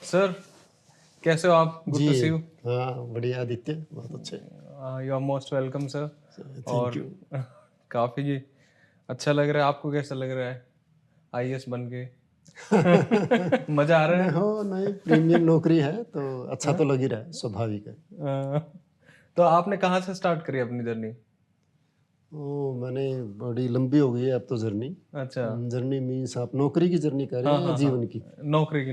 Sir, कैसे हो आप? Good ji. To see you. हाँ, बढ़िया आदित्य, बहुत अच्छे। You are most welcome sir. Thank और यू। काफ़ी अच्छा लग रहा है। आपको कैसा लग रहा है आईएएस बन के? मज़ा आ रहा नहीं है? हो नहीं, प्रीमियम नौकरी है तो अच्छा हाँ? तो लग ही रहा है, स्वाभाविक है। तो आपने कहाँ से स्टार्ट करी अपनी जर्नी? मैंने बड़ी लंबी हो गई है अब तो जर्नी। अच्छा। जर्नी मीन्स आप नौकरी की जर्नी कर रहे हाँ हैं या हाँ हाँ, जीवन की? नौकरी की।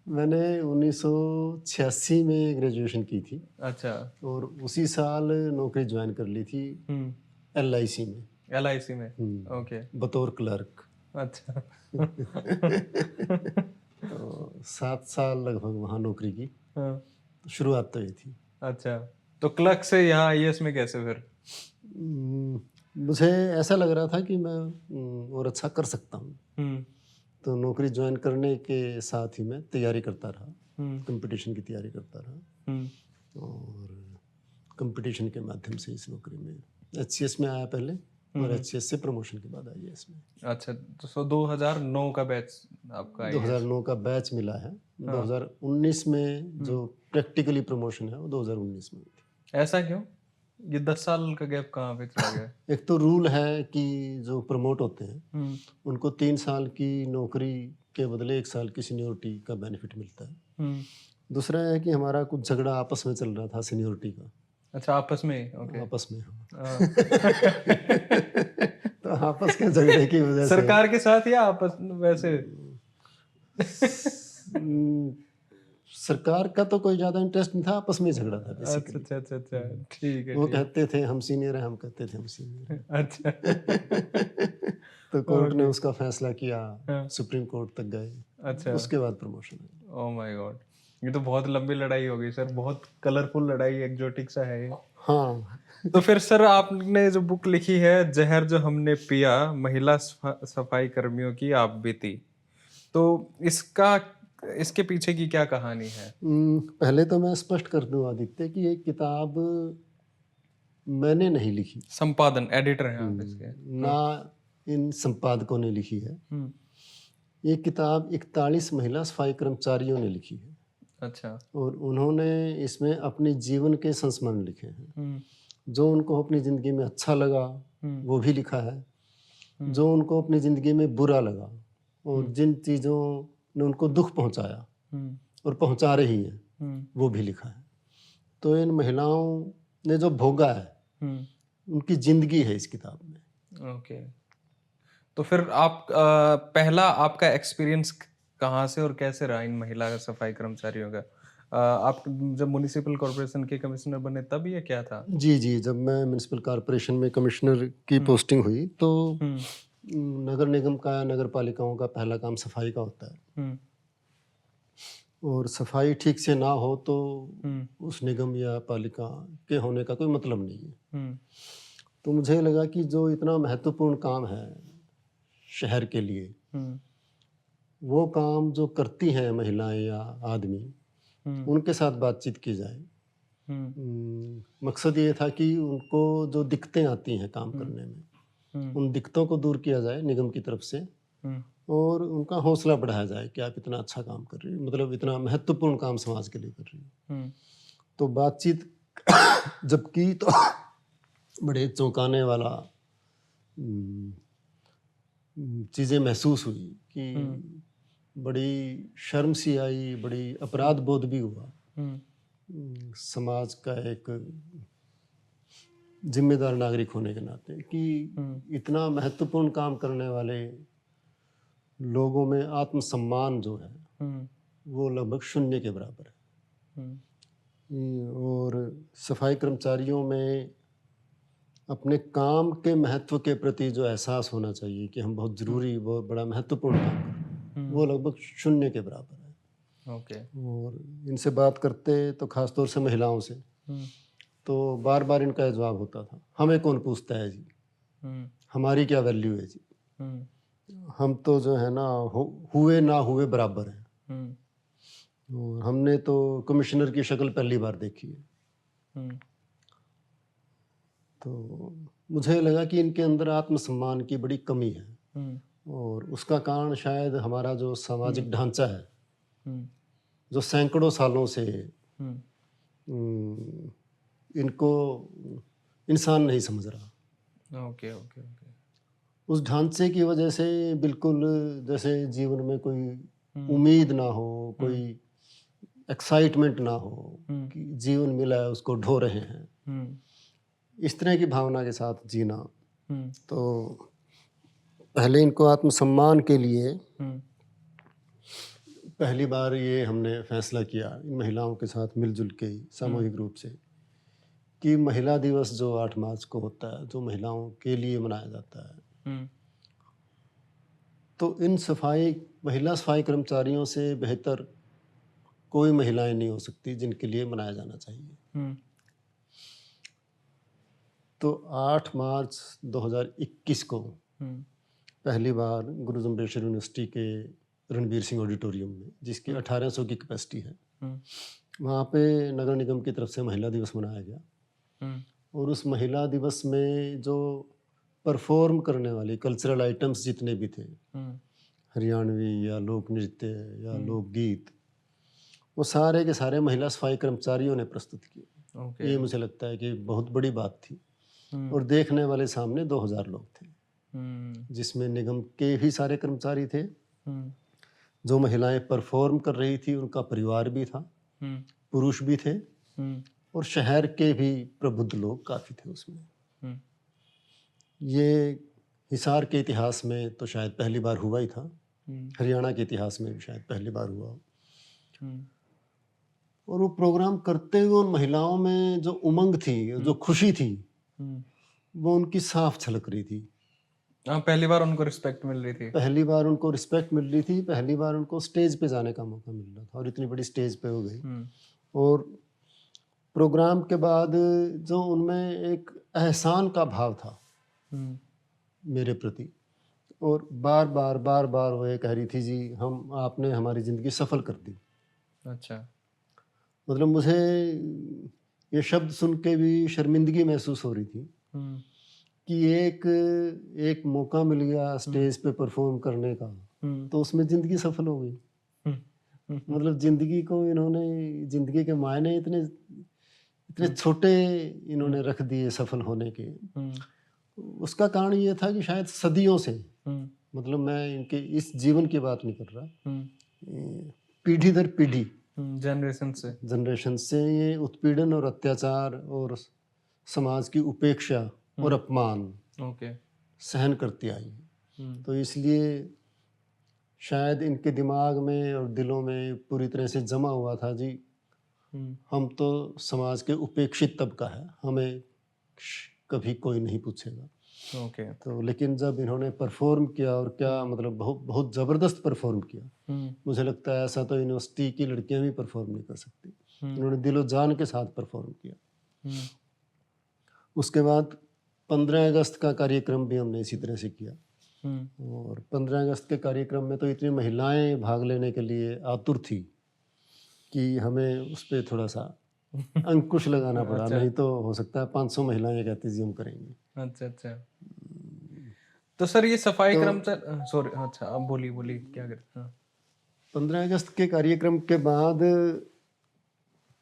मैंने 1986 में ग्रेजुएशन की थी अच्छा। और उसी साल नौकरी ज्वाइन कर ली थी हम्म। एलआईसी में। एलआईसी में। ओके। बतौर क्लर्क। अच्छा। तो 7 साल लगभग वहाँ नौकरी की। हाँ। तो शुरुआत तो ये थी। अच्छा, तो क्लर्क से यहाँ आईएएस में कैसे फिर? उम, मुझे ऐसा लग रहा था कि मैं और अच्छा कर सकता हूँ। हम्म। तो नौकरी जॉइन करने के साथ ही मैं तैयारी करता रहा, हम्म। कॉम्पिटिशन की तैयारी करता रहा हम्म। और कॉम्पिटिशन के माध्यम से इस नौकरी में एचसीएस में आया पहले और हम्म। एचसीएस से प्रमोशन के बाद आईएएस में। अच्छा, तो 2009 का बैच आपका आईएएस। 2009 का बैच मिला है। हाँ। 2019 में जो प्रैक्टिकली प्रमोशन है वो 2019 में हुई थी। ऐसा क्यों? ये 10 साल का गैप कहाँ पे चला गया? एक तो रूल है कि जो प्रमोट होते हैं हम्म। उनको 3 साल की नौकरी के बदले 1 साल की सीनियरिटी का बेनिफिट मिलता है। हम्म। दूसरा है कि हमारा कुछ झगड़ा आपस में चल रहा था सीनियरिटी का, अच्छा, आपस में ही? ओके। आपस में हाँ। हाँ। तो आपस के झगड़े की वजह से सरकार के साथ या आपस वैसे? उम, सरकार का तो कोई ज़्यादा इंटरेस्ट नहीं था, आपस में ही झगड़ा था अच्छा बेसिकली। अच्छा अच्छा अच्छा, ठीक है वो ठीक कहते थे हम सीनियर हैं, हम कहते थे हम सीनियर है। हैं। अच्छा। तो कोर्ट ने ओके। उसका फैसला किया, हाँ। सुप्रीम कोर्ट तक गए, अच्छा। उसके बाद प्रमोशन हुई। ओह माय गॉड, ये तो बहुत लंबी लड़ाई हो गई सर, बहुत कलरफुल लड़ाई, एक्जोटिक सा है ये। हाँ। तो फिर सर, आपने जो बुक लिखी है जहर जो हमने पिया, महिला सफाई कर्मियों की आप बीती, तो इसका इसके पीछे की क्या कहानी है? पहले तो मैं स्पष्ट कर दूँ आदित्य कि ये किताब मैंने नहीं लिखी। संपादन एडिटर हैं आप इसके? ना हाँ। इन संपादकों ने लिखी है। हम्म। ये किताब 41 महिला सफाई कर्मचारियों ने लिखी है अच्छा। और उन्होंने इसमें अपने जीवन के संस्मरण लिखे हैं। हम्म। जो उनको अपनी ज़िंदगी में अच्छा लगा, हम्म। वो भी लिखा है। हम्म। जो उनको अपनी ज़िंदगी में बुरा लगा और हम्म। जिन चीज़ों ने उनको दुःख पहुँचाया हम्म। और पहुँचा रही हैं, हम्म। वो भी लिखा है। तो इन महिलाओं ने जो भोगा है, हम्म। उनकी ज़िंदगी है इस किताब में। ओके। तो फिर आप पहला आपका एक्सपीरियंस कहाँ से और कैसे रहा इन महिला सफाई कर्मचारियों का? आप जब म्युनिसिपल कॉर्पोरेशन के कमिश्नर बने तब ये क्या था? जी, जी। जब मैं म्युनिसिपल कॉर्पोरेशन में कमिश्नर की हुँ, पोस्टिंग हुई तो हुँ, नगर निगम का, नगर पालिकाओं का पहला काम सफाई का होता है हुँ, और सफाई ठीक से ना हो तो हुँ, उस निगम या पालिका के होने का कोई मतलब नहीं है। हुँ, तो मुझे लगा कि जो इतना महत्वपूर्ण काम है शहर के लिए, हुँ, वो काम जो करती हैं महिलाएँ या आदमी, हुँ, उनके साथ बातचीत की जाए। हुँ, मकसद ये था कि उनको जो दिक्कतें आती हैं काम हुँ, करने में, हुँ, उन दिक्कतों को दूर किया जाए निगम की तरफ से हुँ, और उनका हौसला बढ़ाया जाए कि आप इतना अच्छा काम कर रही हो, मतलब इतना महत्वपूर्ण काम समाज के लिए कर रही हो। हुँ, तो बातचीत जब की तो बड़े चौंकाने वाला चीज़ें महसूस हुई हुँ, कि बड़ी शर्म सी आई, बड़ी अपराध बोध भी हुआ। हुँ, समाज का एक जिम्मेदार नागरिक होने के नाते कि हुँ, इतना महत्वपूर्ण काम करने वाले लोगों में आत्मसम्मान जो है, हुँ, वो लगभग शून्य के बराबर है। हुँ, और सफाई कर्मचारियों में अपने काम के महत्व के प्रति जो एहसास होना चाहिए कि हम बहुत हुँ, ज़रूरी, बहुत बड़ा महत्वपूर्ण काम कर रहे हैं, वो हुँ, लगभग शून्य के बराबर है। ओके। और इनसे बात करते तो ख़ास तौर से महिलाओं से, हुँ, तो बार-बार इनका ये जवाब होता था, हमें कौन पूछता है जी, हुँ, हमारी क्या वैल्यू है जी, हुँ, हम तो जो है ना हुए ना हुए बराबर हैं। हुँ, और हमने तो कमिश्नर की शक्ल पहली बार देखी है। हुँ, तो मुझे लगा कि इनके अंदर आत्मसम्मान की बड़ी कमी है हुँ, और उसका कारण शायद हमारा जो सामाजिक ढांचा है, हुँ, जो सैकड़ों सालों से हुँ, उम, इनको इंसान नहीं समझ रहा। Okay, okay, okay. उस ढांचे की वजह से बिल्कुल जैसे जीवन में कोई हुँ, उम्मीद ना हो, हुँ, कोई एक्साइटमेंट ना हो हुँ, कि जीवन मिला है उसको ढो रहे हैं। हुँ, इस तरह की भावना के साथ जीना। हुँ, तो पहले इनको आत्मसम्मान के लिए हुँ, पहली बार ये हमने फैसला किया इन महिलाओं के साथ मिलजुल के ही हुँ, सामूहिक रूप से कि महिला दिवस जो 8 मार्च को होता है, जो महिलाओं के लिए मनाया जाता है, हुँ, तो इन महिला सफाई कर्मचारियों से बेहतर कोई महिलाएं नहीं हो सकती जिनके लिए मनाया जाना चाहिए। हुँ, तो 8 मार्च 2021 को हुँ, पहली बार गुरु जम्बेश्वर यूनिवर्सिटी के रणबीर सिंह ऑडिटोरियम में, जिसकी हुँ, 1800 की कैपेसिटी है, हुँ, वहाँ पे नगर निगम की तरफ से महिला दिवस मनाया गया। हुँ, और उस महिला दिवस में जो परफॉर्म करने वाली कल्चरल आइटम्स जितने भी थे, हुँ, हरियाणवी या लोक नृत्य या हुँ, लोकगीत, वो सारे के सारे महिला सफाई कर्मचारियों ने प्रस्तुत किए। ओके, ये मुझे लगता है कि बहुत बड़ी बात थी। हुँ, और देखने वाले सामने 2000 लोग थे, हुँ, जिसमें निगम के भी सारे कर्मचारी थे। हुँ, जो महिलाएं परफॉर्म कर रही थी उनका परिवार भी था, हुँ, पुरुष भी थे हुँ, और शहर के भी प्रबुद्ध लोग काफ़ी थे उसमें। हुँ, ये हिसार के इतिहास में तो शायद पहली बार हुआ ही था। हुँ, हरियाणा के इतिहास में भी शायद पहली बार हुआ हो। हुँ, और वो प्रोग्राम करते हुए उन महिलाओं में जो उमंग थी, जो हुँ, खुशी थी, हुँ। वो उनकी साफ झलक रही थी। हाँ, पहली बार उनको रिस्पेक्ट मिल रही थी। पहली बार उनको रिस्पेक्ट मिल रही थी, पहली बार उनको स्टेज पे जाने का मौका मिल रहा था और इतनी बड़ी स्टेज पे हो गई। हुँ, और प्रोग्राम के बाद जो उनमें एक एहसान का भाव था हुँ, मेरे प्रति, और बार-बार वो ये कह रही थी, जी हम आपने हमारी ज़िंदगी सफल कर दी। अच्छा। मतलब मुझे ये शब्द सुन के भी शर्मिंदगी महसूस हो रही थी हुँ, कि एक एक मौका मिल गया हुँ, स्टेज पे परफॉर्म करने का, हुँ, तो उसमें ज़िंदगी सफल हो गई। हुँ, हुँ, हुँ, मतलब ज़िंदगी को इन्होंने, ज़िंदगी के मायने इतने इतने हुँ, छोटे हुँ, इन्होंने रख दिए सफल होने के। हुँ, उसका कारण ये था कि शायद सदियों से, हुँ, मतलब मैं इनके इस जीवन की बात नहीं कर रहा, हुँ, पीढ़ी दर पीढ़ी, हुँ, जनरेशन से। जनरेशन से ये उत्पीड़न और अत्याचार और समाज की उपेक्षा और हुँ, अपमान ओके। सहन करती आई हैं। हुँ, तो इसलिए शायद इनके दिमाग में और दिलों में पूरी तरह से जमा हुआ था, जी हुँ, हम तो समाज के उपेक्षित तबका है, हमें कभी कोई नहीं पूछेगा। ओके। तो लेकिन जब इन्होंने परफॉर्म किया, और क्या हुँ, मतलब बहुत बहुत ज़बरदस्त परफॉर्म किया। हुँ, मुझे लगता है ऐसा तो यूनिवर्सिटी की लड़कियां भी परफॉर्म नहीं कर सकती। हुँ, इन्होंने दिलो जान के साथ परफॉर्म किया। हुँ, उसके बाद 15 अगस्त का कार्यक्रम भी हमने इसी तरह से किया। हुँ, और 15 अगस्त के कार्यक्रम में तो इतनी महिलाएं भाग लेने के लिए आतुर थी कि हमें उस पे थोड़ा-सा अंकुश लगाना पड़ा, अच्छा, नहीं तो हो सकता है 500 महिलाएं कहती जी हम करेंगे। अच्छा, अच्छा। तो सर ये सफाई तो सॉरी अच्छा आप बोलिए, बोलिए क्या कर हाँ। 15 अगस्त के कार्यक्रम के बाद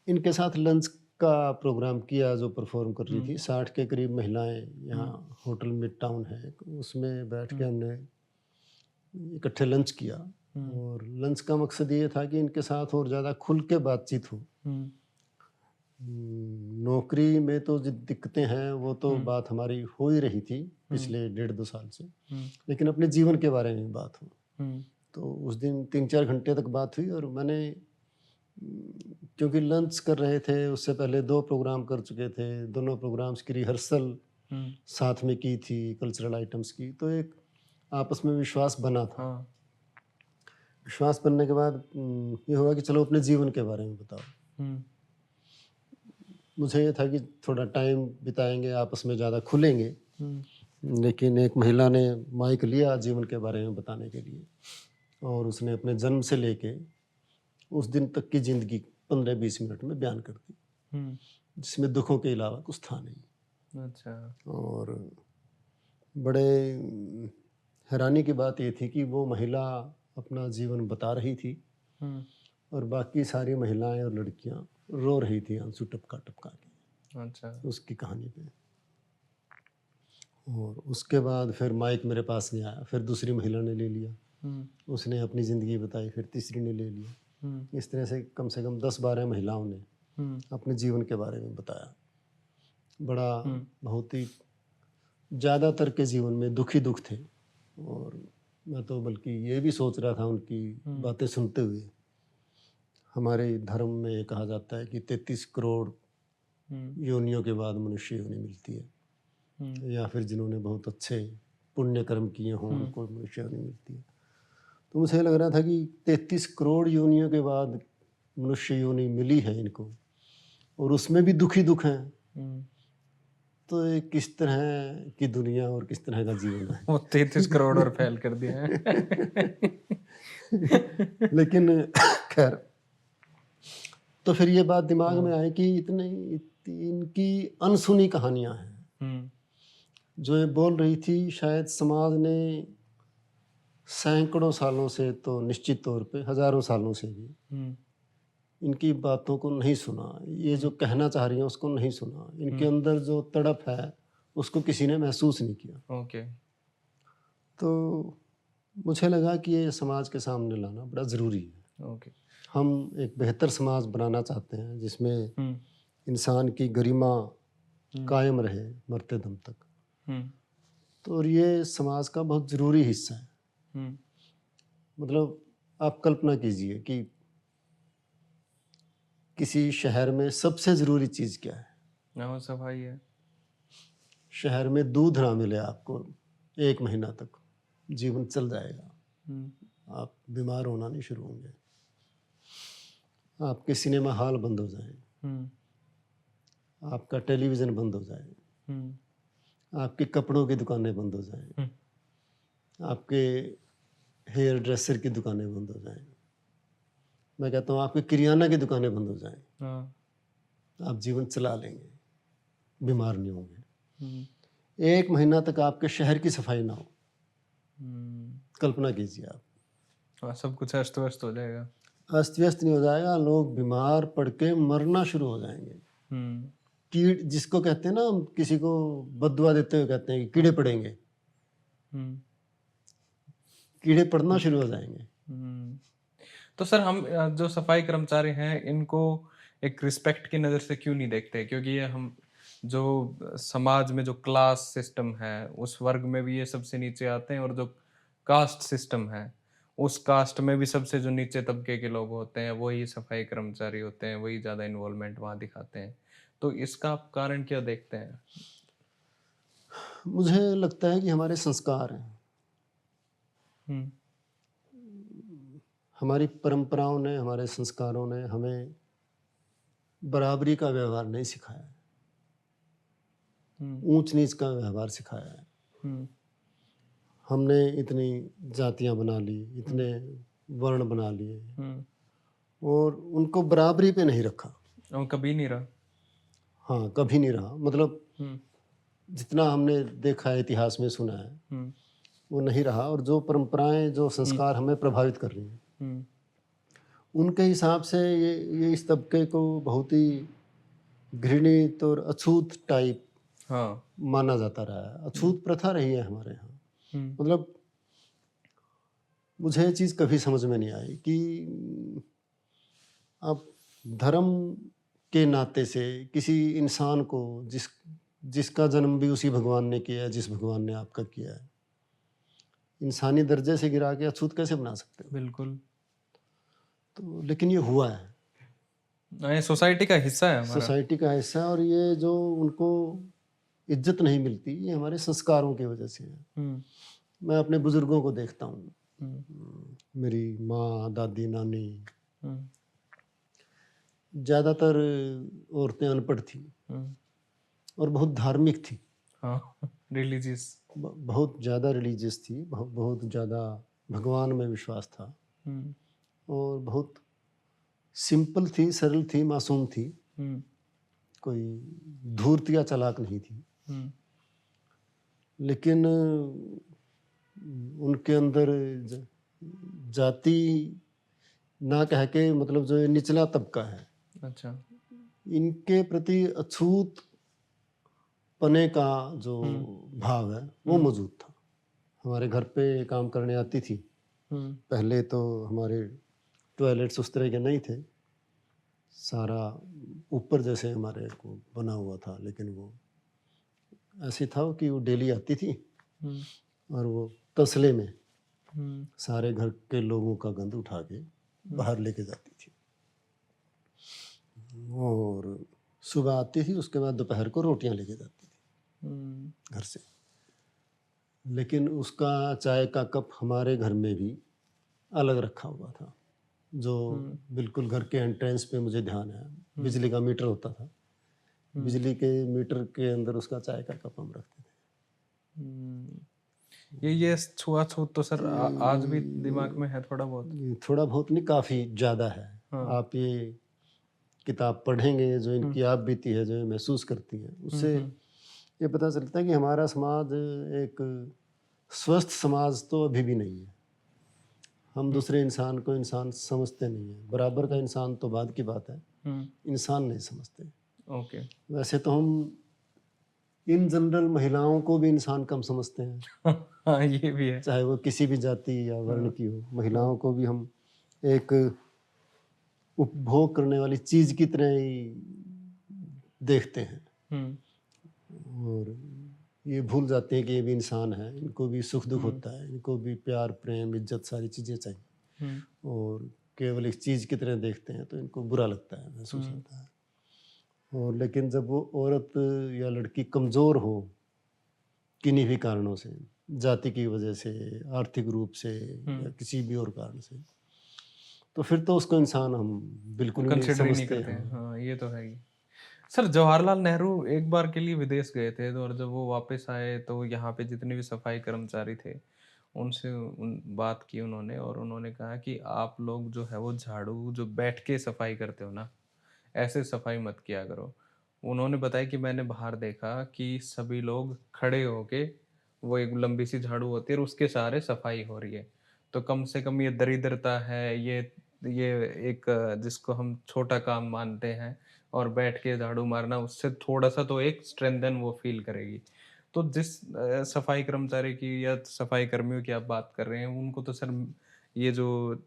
इनके साथ लंच का प्रोग्राम किया, जो परफॉर्म कर रही हुँ, थी। 60 के करीब महिलाएं हुँ, यहाँ होटल मिड टाउन है, उसमें बैठ के हुँ, हमने इकट्ठे लंच किया। हुँ, और लंच का मकसद ये था कि इनके साथ और ज़्यादा खुल के बातचीत हो। हुँ, नौकरी में तो जो दिक्कतें हैं वो तो हुँ, बात हमारी हो ही रही थी हुँ, पिछले डेढ़ 2 साल से, हुँ, लेकिन अपने जीवन के बारे में बात हो। हुँ, तो उस दिन 3-4 घंटे तक बात हुई, और मैंने क्योंकि लंच कर रहे थे, उससे पहले 2 प्रोग्राम कर चुके थे, दोनों प्रोग्राम्स की रिहर्सल हुँ, साथ में की थी कल्चरल आइटम्स की, तो एक आपस में विश्वास बना था। हाँ, विश्वास बनने के बाद ये हुआ कि चलो अपने जीवन के बारे में बताओ। हुँ, मुझे ये था कि थोड़ा टाइम बिताएँगे, आपस में ज़्यादा खुलेंगे, हुँ, लेकिन एक महिला ने माइक लिया जीवन के बारे में बताने के लिए, और उसने अपने जन्म से लेके उस दिन तक की ज़िंदगी 15-20 मिनट में बयान कर दी, हुँ, जिसमें दुखों के अलावा कुछ था नहीं। अच्छा। और बड़े हैरानी की बात ये थी कि वो महिला अपना जीवन बता रही थी हुँ। और बाकी सारी महिलाएं और लड़कियां रो रही थी आंसू टपका टपका के अच्छा। उसकी कहानी पे। और उसके बाद फिर माइक मेरे पास नहीं आया, फिर दूसरी महिला ने ले लिया, हुँ। उसने अपनी ज़िंदगी बताई, फिर तीसरी ने ले लिया। हुँ। इस तरह से कम 10-12 महिलाओं ने हुँ। अपने जीवन के बारे में बताया। बड़ा हुँ। बहुत ही ज़्यादातर के जीवन में दुखी दुख थे। और मैं तो बल्कि ये भी सोच रहा था उनकी हुँ। बातें सुनते हुए, हमारे धर्म में ये कहा जाता है कि 33 करोड़ हुँ। योनियों के बाद मनुष्य योनि मिलती है, हुँ। या फिर जिन्होंने बहुत अच्छे पुण्य कर्म किए हों हुँ। उनको मनुष्य योनि मिलती है। तो मुझे लग रहा था कि 33 करोड़ योनियों के बाद मनुष्य योनि मिली है इनको, और उसमें भी दुखी दुख हैं, हुँ। तो ये किस तरह की दुनिया और किस तरह का जीवन वो 33 करोड़ और है। फेल कर दिए हैं। लेकिन खैर, तो फिर ये बात दिमाग में हाँ। आई कि इनकी अनसुनी कहानियां हैं हुँ। जो ये बोल रही थी। शायद समाज ने सैकड़ों सालों से, तो निश्चित तौर पे हजारों सालों से भी हुँ। इनकी बातों को नहीं सुना। ये जो हुँ। कहना चाह रही हैं उसको नहीं सुना। इनके हुँ। अंदर जो तड़प है उसको किसी ने महसूस नहीं किया। ओके। तो मुझे लगा कि ये समाज के सामने लाना बड़ा ज़रूरी है। ओके। हम एक बेहतर समाज बनाना चाहते हैं जिसमें हुँ। इंसान की गरिमा हुँ। कायम रहे मरते दम तक। हुँ। तो और ये समाज का बहुत ज़रूरी हिस्सा है। हुँ। मतलब आप कल्पना कीजिए कि किसी शहर में सबसे ज़रूरी चीज़ क्या है? हाँ, सफाई है। शहर में दूध ना मिले आपको 1 महीना तक, जीवन चल जाएगा। हुँ। आप बीमार होना नहीं शुरू होंगे। आपके सिनेमा हॉल बंद हो जाएँ, हुँ। आपका टेलीविज़न बंद हो जाए, हुँ। आपकी कपड़ों की दुकानें बंद हो जाएँ, हुँ। आपके हेयर ड्रेसर की दुकानें बंद हो जाएँ। मैं कहता हूँ आपकी किरियाना की दुकानें बंद हो जाएँ, हाँ। आप जीवन चला लेंगे, बीमार नहीं होंगे। हुँ। 1 महीना तक आपके शहर की सफाई ना हो, हुँ। कल्पना कीजिए आप। हाँ, सब कुछ अस्त-व्यस्त हो जाएगा। अस्त-व्यस्त नहीं हो जाएगा, लोग बीमार पड़ के मरना शुरू हो जाएँगे। हुँ। कीड़ जिसको कहते हैं ना, हम किसी को बददुआ देते हुए कहते हैं कि कीड़े पड़ेंगे, हुँ। कीड़े पड़ना हुँ। शुरू हो जाएँगे। हुँ। तो सर हम जो सफाई कर्मचारी हैं इनको एक रिस्पेक्ट की नज़र से क्यों नहीं देखते? क्योंकि ये हम जो समाज में जो क्लास सिस्टम है, उस वर्ग में भी ये सबसे नीचे आते हैं और जो कास्ट सिस्टम है, उस कास्ट में भी सबसे जो नीचे तबके के लोग होते हैं, वही सफाई कर्मचारी होते हैं, वही ज़्यादा इन्वॉल्वमेंट वहाँ दिखाते हैं। तो इसका आप कारण क्या देखते हैं? मुझे लगता है कि हमारे संस्कार हैं, हुँ। हमारी परंपराओं ने, हमारे संस्कारों ने हमें बराबरी का व्यवहार नहीं सिखाया है, हुँ। ऊंच-नीच का व्यवहार सिखाया है। हुँ। हमने इतनी जातियाँ बना ली, हुँ। इतने वर्ण बना लिए हुँ। और उनको बराबरी पे नहीं रखा। और कभी नहीं रहा। हाँ, कभी नहीं रहा। मतलब हुँ। जितना हमने देखा है, इतिहास में सुना है, हुँ। वो नहीं रहा। और जो परंपराएँ, जो हुँ। संस्कार हमें प्रभावित कर रही हैं, हुँ। उनके हिसाब से ये इस तबके को बहुत ही घृणित और अछूत टाइप हाँ। माना जाता रहा है। हुँ। अछूत प्रथा रही है हमारे यहाँ। हुँ। मतलब मुझे ये चीज़ कभी समझ में नहीं आई कि आप धर्म के नाते से किसी इंसान को, जिसका जन्म भी उसी भगवान ने किया है जिस भगवान ने आपका किया है, इंसानी दर्जे से गिरा के अछूत कैसे बना सकते हो? बिल्कुल। तो लेकिन ये हुआ है, ये सोसाइटी का हिस्सा है हमारा। सोसाइटी का हिस्सा है। और ये जो उनको इज्जत नहीं मिलती, ये हमारे संस्कारों की वजह से है। हुँ। मैं अपने बुजुर्गों को देखता हूँ, हुँ। मेरी माँ, दादी, नानी, हुँ। ज़्यादातर औरतें अनपढ़ थी हुँ। और बहुत धार्मिक थी। हाँ, रिलीजियस। बहुत ज़्यादा रिलीजियस थी, बहुत ज़्यादा भगवान में विश्वास था हुँ। और बहुत सिंपल थी, सरल थी, मासूम थी, हुँ। कोई धूर्त या चालाक नहीं थी। हुँ, लेकिन उनके अंदर ज जाति ना कह के मतलब जो ये निचला तबका है, अच्छा। इनके प्रति अछूत पने का जो हुँ, भाव है, वो हुँ, मौजूद था। हमारे घर पे काम करने आती थी। हुँ, पहले तो हमारे टॉयलेट्स उस तरह के नहीं थे। सारा ऊपर जैसे हमारे को बना हुआ था, लेकिन वो ऐसे था कि वो डेली आती थी हुँ, और वो तसले में हुँ, सारे घर के लोगों का गंद उठा के हुँ, बाहर लेके जाती थी। और सुबह आती थी, उसके बाद दोपहर को रोटियां लेके जाती थी हुँ, घर से। लेकिन उसका चाय का कप हमारे घर में भी अलग रखा हुआ था, जो हुँ, बिल्कुल घर के एंट्रेंस पे मुझे ध्यान है। हुँ, बिजली का मीटर होता था, हुँ, बिजली के मीटर के अंदर उसका चाय का कप हम रखते थे। हुँ। ये छुआ-छूत तो सर आज भी दिमाग में है थोड़ा बहुत। ये थोड़ा बहुत नहीं, काफ़ी ज़्यादा है। हाँ। आप ये किताब पढ़ेंगे, जो हुँ, इनकी आप बीती है, जो ये महसूस करती हैं, हुँ, उससे हुँ, ये पता चलता है कि हमारा समाज एक स्वस्थ समाज तो अभी भी नहीं है। हम हुँ, दूसरे इंसान को इंसान समझते नहीं हैं। बराबर का हुँ, इंसान तो बाद की बात है, हुँ, इंसान नहीं समझते। ओके। वैसे तो हम इन जनरल महिलाओं को भी इंसान कम समझते हैं, हाँ, ये भी है। चाहे वो किसी भी जाति या वर्ण हाँ, की हो। हाँ, महिलाओं को भी हम एक उपभोग करने वाली चीज़ की तरह ही देखते हैं। हुँ, और ये भूल जाते हैं कि ये भी इंसान है, इनको भी सुख-दुःख हुँ, होता है, इनको भी प्यार, प्रेम, इज़्ज़त सारी चीज़ें चाहिए। हुँ, और केवल एक चीज़ की तरह देखते हैं, तो इनको बुरा लगता है, महसूस हुँ, होता है। और लेकिन जब वो औरत या लड़की कमज़ोर हो, किन्हीं भी कारणों से, जाति की वजह से, आर्थिक रूप से या हुँ, किसी भी और कारण से, तो फिर तो उसको इंसान हम बिल्कुल ही नहीं कंसिडर ही नहीं समझते। करते हैं। हाँ। हाँ, ये तो है ही। सर जवाहरलाल नेहरू एक बार के लिए विदेश गए थे तो और जब वो वापस आए तो यहाँ पे जितने भी सफाई कर्मचारी थे उनसे बात की उन्होंने और उन्होंने कहा कि आप लोग जो है वो झाड़ू जो बैठ के सफाई करते हो ना ऐसे सफाई मत किया करो। उन्होंने बताया कि मैंने बाहर देखा कि सभी लोग खड़े होके वो एक लंबी सी झाड़ू होती है और उसके सहारे सफाई हो रही है। तो कम से कम ये दरिद्रता है, ये एक जिसको हम छोटा काम मानते हैं और बैठ के झाड़ू मारना उससे थोड़ा-सा तो एक स्ट्रेंथन वो फ़ील करेगी। तो जिस सफाई कर्मचारी की या सफाई कर्मियों की आप बात कर रहे हैं, उनको तो सर ये जो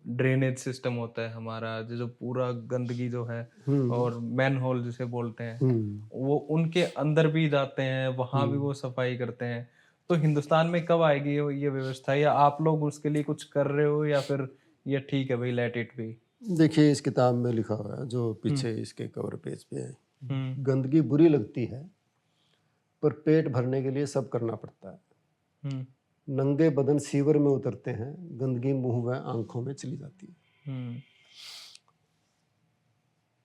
ड्रेनेज सिस्टम होता है हमारा, जो पूरा गंदगी जो है हुँ, और मैनहोल जिसे बोलते हैं, हुँ, वो उनके अंदर भी जाते हैं, वहाँ भी हुँ। वो सफाई करते हैं। तो हिंदुस्तान में कब आएगी ये व्यवस्था या आप लोग उसके लिए कुछ कर रहे हो या फिर ये ठीक है भई लेट इट बी? देखिए, इस किताब में लिखा हुआ है, जो हुँ, पीछे इसके कवर पेज पे है, हुँ, गंदगी बुरी लगती है, पर पेट भरने के लिए सब करना पड़ता है। हुँ, नंगे बदन सीवर में उतरते हैं, गंदगी मुँह व आँखों में चली जाती है। हुँ,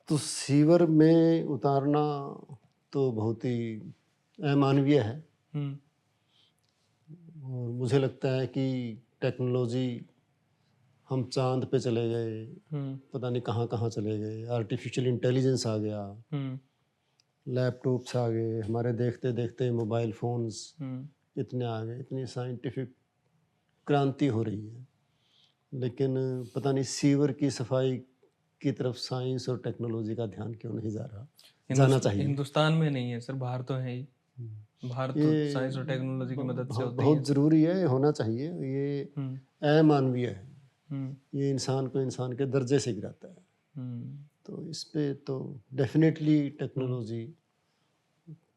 तो सीवर में उतारना तो बहुत ही अमानवीय है। हुँ, और मुझे लगता है कि टेक्नोलॉजी, हम चाँद पे चले गए, हुँ, पता नहीं कहाँ-कहाँ चले गए, आर्टिफ़िशियल इंटेलिजेंस आ गया, हुँ, लैपटॉप्स आ गए, हमारे देखते-देखते मोबाइल फ़ोन्स हुँ, इतने आ गए, इतनी साइंटिफ़िक क्रांति हो रही है। लेकिन पता नहीं सीवर की सफाई की तरफ साइंस और टेक्नोलॉजी का ध्यान क्यों नहीं जा रहा? जाना चाहिए। हिंदुस्तान में नहीं है सर, बाहर तो है ही। हुँ। बाहर तो ये साइंस और टेक्नोलॉजी की मदद से होते ही बहुत हैं। ज़रूरी है, होना चाहिए। ये हुँ, अमानवीय है। हुँ, ये इंसान को इंसान के दर्जे से गिराता है। हुँ, तो इस पे तो डेफ़िनेटली हुँ, टेक्नोलॉजी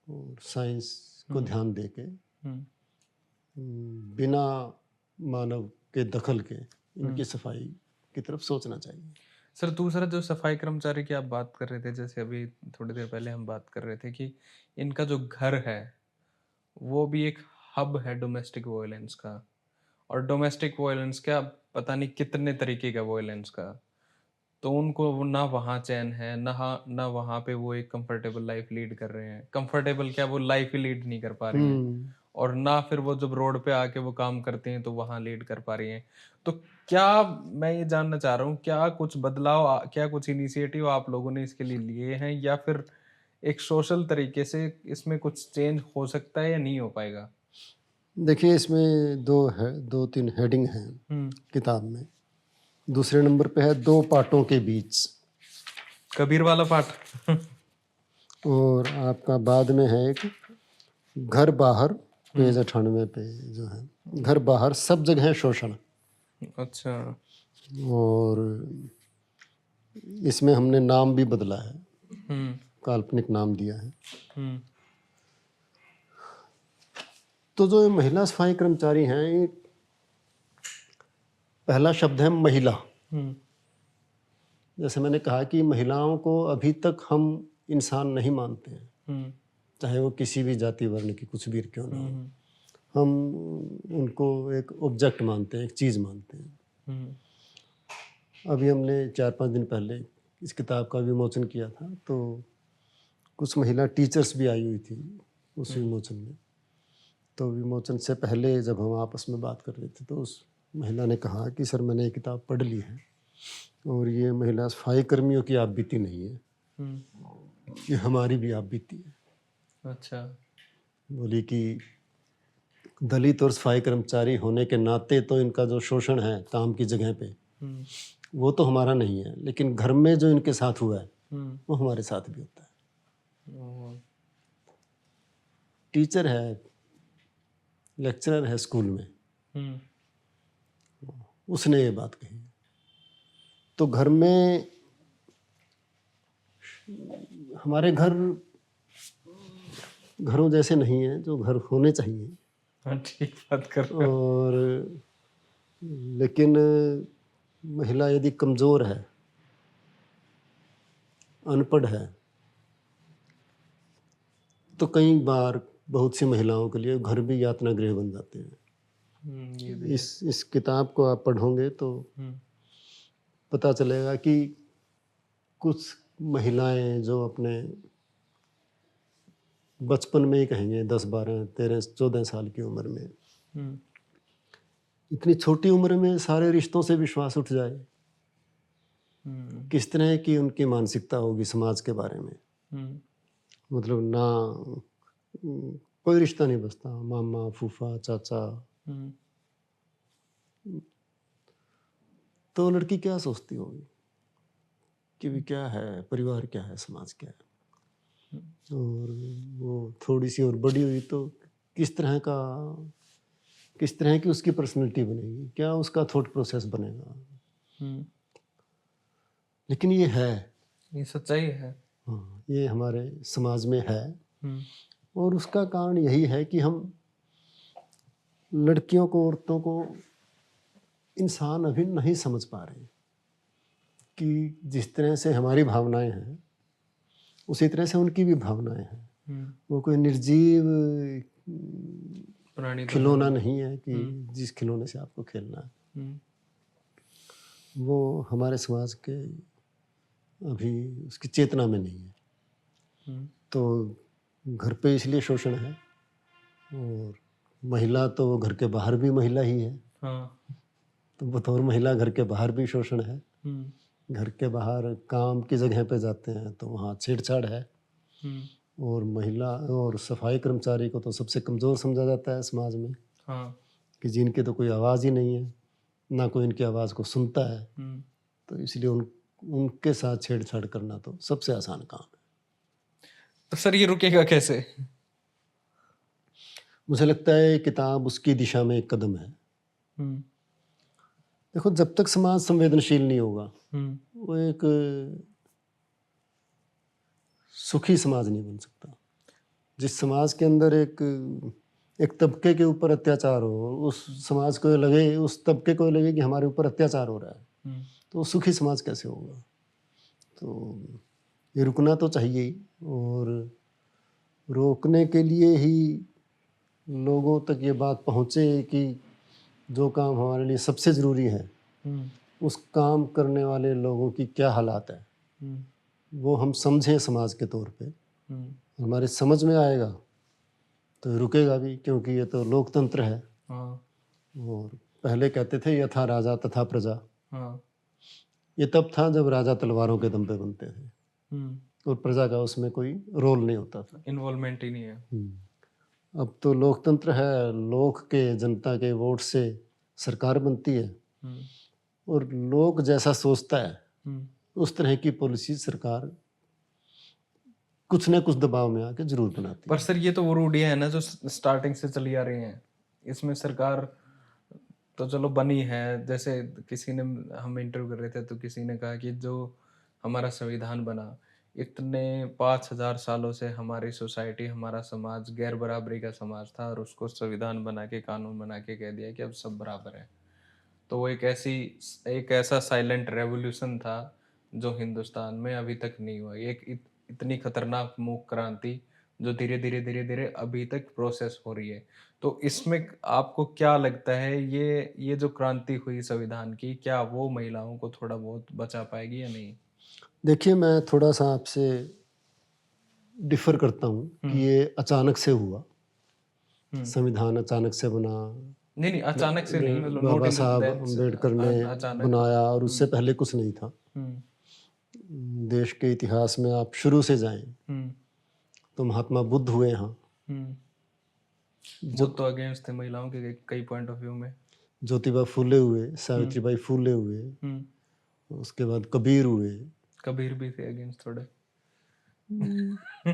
और साइंस को हुँ, ध्यान देके हुँ, बिना मानव के दखल के हुँ। इनकी सफाई की तरफ सोचना चाहिए। सर दूसरा जो सफाई कर्मचारी की आप बात कर रहे थे, जैसे अभी थोड़ी देर पहले हम बात कर रहे थे कि इनका जो घर है, वो भी एक हब है डोमेस्टिक वॉयलेंस का और डोमेस्टिक वॉयलेंस क्या पता नहीं कितने तरीके का वॉयलेंस का। तो उनको वो ना वहाँ चैन है, ना वहाँ पे वो एक कंफर्टेबल लाइफ लीड कर रहे हैं। कंफर्टेबल क्या वो लाइफ ही लीड नहीं कर पा रही हैं हुँ। और ना फिर वो जब रोड पे आके वो काम करती हैं तो वहाँ लीड कर पा रही हैं। तो क्या मैं ये जानना चाह रहा हूँ क्या कुछ बदलाव क्या कुछ इनिशिएटिव आप लोगों ने इसके लिए लिए हैं या फिर एक सोशल तरीके से इसमें कुछ चेंज हो सकता है या नहीं हो पाएगा? देखिए, इसमें 2-3 हेडिंग हैं हुँ। किताब में। दूसरे नंबर पे है 2 पाटों के बीच, कबीर वाला पाठ? और आपका बाद में है एक घर बाहर, पेज हुँ। 98 पे जो है, घर बाहर सब जगह शोषण। अच्छा। और इसमें हमने नाम भी बदला है, हुँ। काल्पनिक नाम दिया है। हुँ। तो जो ये महिला सफाई कर्मचारी हैं, ये पहला शब्द है महिला। हुँ। जैसे मैंने कहा कि महिलाओं को अभी तक हम इंसान नहीं मानते हैं, हुँ। चाहे वो किसी भी जाति वर्ण की कुछ भी क्यों ना हुँ। हो। हुँ। हम उनको एक ऑब्जेक्ट मानते हैं, एक चीज़ मानते हैं। हुँ। अभी हमने 4-5 दिन पहले इस किताब का विमोचन किया था, तो कुछ महिला टीचर्स भी आई हुई थी उस हुँ। विमोचन में। तो विमोचन से पहले जब हम आपस में बात कर रहे थे, तो उस महिला ने कहा कि सर, मैंने ये किताब पढ़ ली है और ये महिला सफाई कर्मियों की आप बीती नहीं है, हुँ। ये हमारी भी आप बीती है। अच्छा। बोली कि दलित और सफाई कर्मचारी होने के नाते तो इनका जो शोषण है काम की जगह पे, हुँ। वो तो हमारा नहीं है, लेकिन घर में जो इनके साथ हुआ है हुँ। वो हमारे साथ भी होता है। ओह! टीचर है, लेक्चरर है स्कूल में, हुँ। उसने ये बात कही। तो घर में हमारे घर घरों जैसे नहीं है जो घर होने चाहिए। हाँ, ठीक बात कर रहे हो। और लेकिन महिला यदि कमज़ोर है, अनपढ़ है, तो कई बार बहुत सी महिलाओं के लिए घर भी यातना गृह बन जाते हैं। ये भी है। इस किताब को आप पढ़ोगे तो हुँ। पता चलेगा कि कुछ महिलाएं जो अपने बचपन में ही कहेंगे 10, 12, 13, 14 साल की उम्र में, हुँ। इतनी छोटी उम्र में सारे रिश्तों से विश्वास उठ जाए, हुँ। किस तरह की उनकी मानसिकता होगी समाज के बारे में। हुँ। मतलब ना कोई रिश्ता नहीं बचता, मामा, फूफा, चाचा। हुँ। तो लड़की क्या सोचती होगी कि भी क्या है, परिवार क्या है, समाज क्या है। और वो थोड़ी सी और बड़ी हुई तो किस तरह का किस तरह की उसकी पर्सनैलिटी बनेगी, क्या उसका थॉट प्रोसेस बनेगा। हुँ। लेकिन ये है, ये सच्चाई है। हाँ, ये हमारे समाज में है। हुँ। और उसका कारण यही है कि हम लड़कियों को, औरतों को इंसान अभी नहीं समझ पा रहे कि जिस तरह से हमारी भावनाएं हैं उसी तरह से उनकी भी भावनाएं हैं। हुँ। वो कोई निर्जीव प्राणी तो है खिलौना नहीं। नहीं है कि हुँ। जिस खिलौने से आपको खेलना है। हुँ। वो हमारे समाज के अभी उसकी चेतना में नहीं है। हुँ। तो घर पे इसलिए शोषण है, और महिला तो वो घर के बाहर भी महिला ही है, हाँ। तो बतौर महिला घर के बाहर भी शोषण है। हुँ। घर के बाहर काम की जगह पे जाते हैं तो वहाँ छेड़छाड़ है। हुँ। और महिला और सफाई कर्मचारी को तो सबसे कमज़ोर समझा जाता है समाज में, हाँ। कि जिनकी तो कोई आवाज़ ही नहीं है, ना कोई इनकी आवाज़ को सुनता है। हुँ। तो इसलिए उनके साथ छेड़छाड़ करना तो सबसे आसान काम है। तो सर ये रुकेगा कैसे? मुझे लगता है ये किताब उसकी दिशा में एक कदम है। हुँ। देखो, जब तक समाज संवेदनशील नहीं होगा, हुँ। वो एक सुखी समाज नहीं बन सकता। जिस समाज के अंदर एक तबके के ऊपर अत्याचार हो, उस समाज को लगे, उस तबके को लगे कि हमारे ऊपर अत्याचार हो रहा है, हुँ। तो वो सुखी समाज कैसे होगा। तो ये रुकना तो चाहिए ही, और रोकने के लिए ही लोगों तक ये बात पहुँचे कि जो काम हमारे लिए सबसे ज़रूरी है, हुँ। उस काम करने वाले लोगों की क्या हालात है, हुँ। वो हम समझें समाज के तौर पे। हुँ। हमारे समझ में आएगा तो ये रुकेगा भी, क्योंकि ये तो लोकतंत्र है। हाँ। और पहले कहते थे यथा राजा तथा प्रजा। हाँ। ये तब था जब राजा तलवारों के दम पे बनते थे। हुँ। और प्रजा का उसमें कोई रोल नहीं होता था। इन्वॉल्वमेंट ही नहीं है। अब तो लोकतंत्र है, लोक के जनता के वोट से सरकार बनती है हम्म, और लोग जैसा सोचता है हम्म। उस तरह की पॉलिसी सरकार कुछ न कुछ दबाव में आके जरूर बनाती पर है। सर ये तो वो रूढ़ियां है ना जो स्टार्टिंग से चली आ रही हैं। इसमें सरकार तो चलो बनी है, जैसे किसी ने, हम इंटरव्यू कर रहे थे तो किसी ने कहा कि जो हमारा संविधान बना, इतने 5,000 सालों से हमारी सोसाइटी, हमारा समाज गैर बराबरी का समाज था और उसको संविधान बना के, कानून बना के कह दिया कि अब सब बराबर है। तो वो एक ऐसा साइलेंट रेवोल्यूशन था जो हिंदुस्तान में अभी तक नहीं हुआ। इतनी खतरनाक मूक क्रांति जो धीरे धीरे धीरे धीरे अभी तक प्रोसेस हो रही है। तो इसमें आपको क्या लगता है, ये जो क्रांति हुई संविधान की, क्या वो महिलाओं को थोड़ा बहुत बचा पाएगी या नहीं? देखिए, मैं थोड़ा सा आपसे डिफर करता हूँ कि ये अचानक से हुआ, हम्म। संविधान अचानक से बना, नहीं नहीं, अचानक से नहीं, मतलब नॉट बाबा इन साहब द अम्बेडकर ने अचानक। बनाया और उससे हम्म, पहले कुछ नहीं था। हम्म, देश के इतिहास में आप शुरू से जाएं हम्म, तो महात्मा बुद्ध हुए यहाँ, हम्म। वो जो तो अगेंस्ट थे महिलाओं के कई पॉइंट ऑफ व्यू में। ज्योतिबा फूले हुए, सावित्रीबाई फूले हुए, हम्म। उसके बाद कबीर हुए। कबीर भी थे अगेंस्ट थोड़े।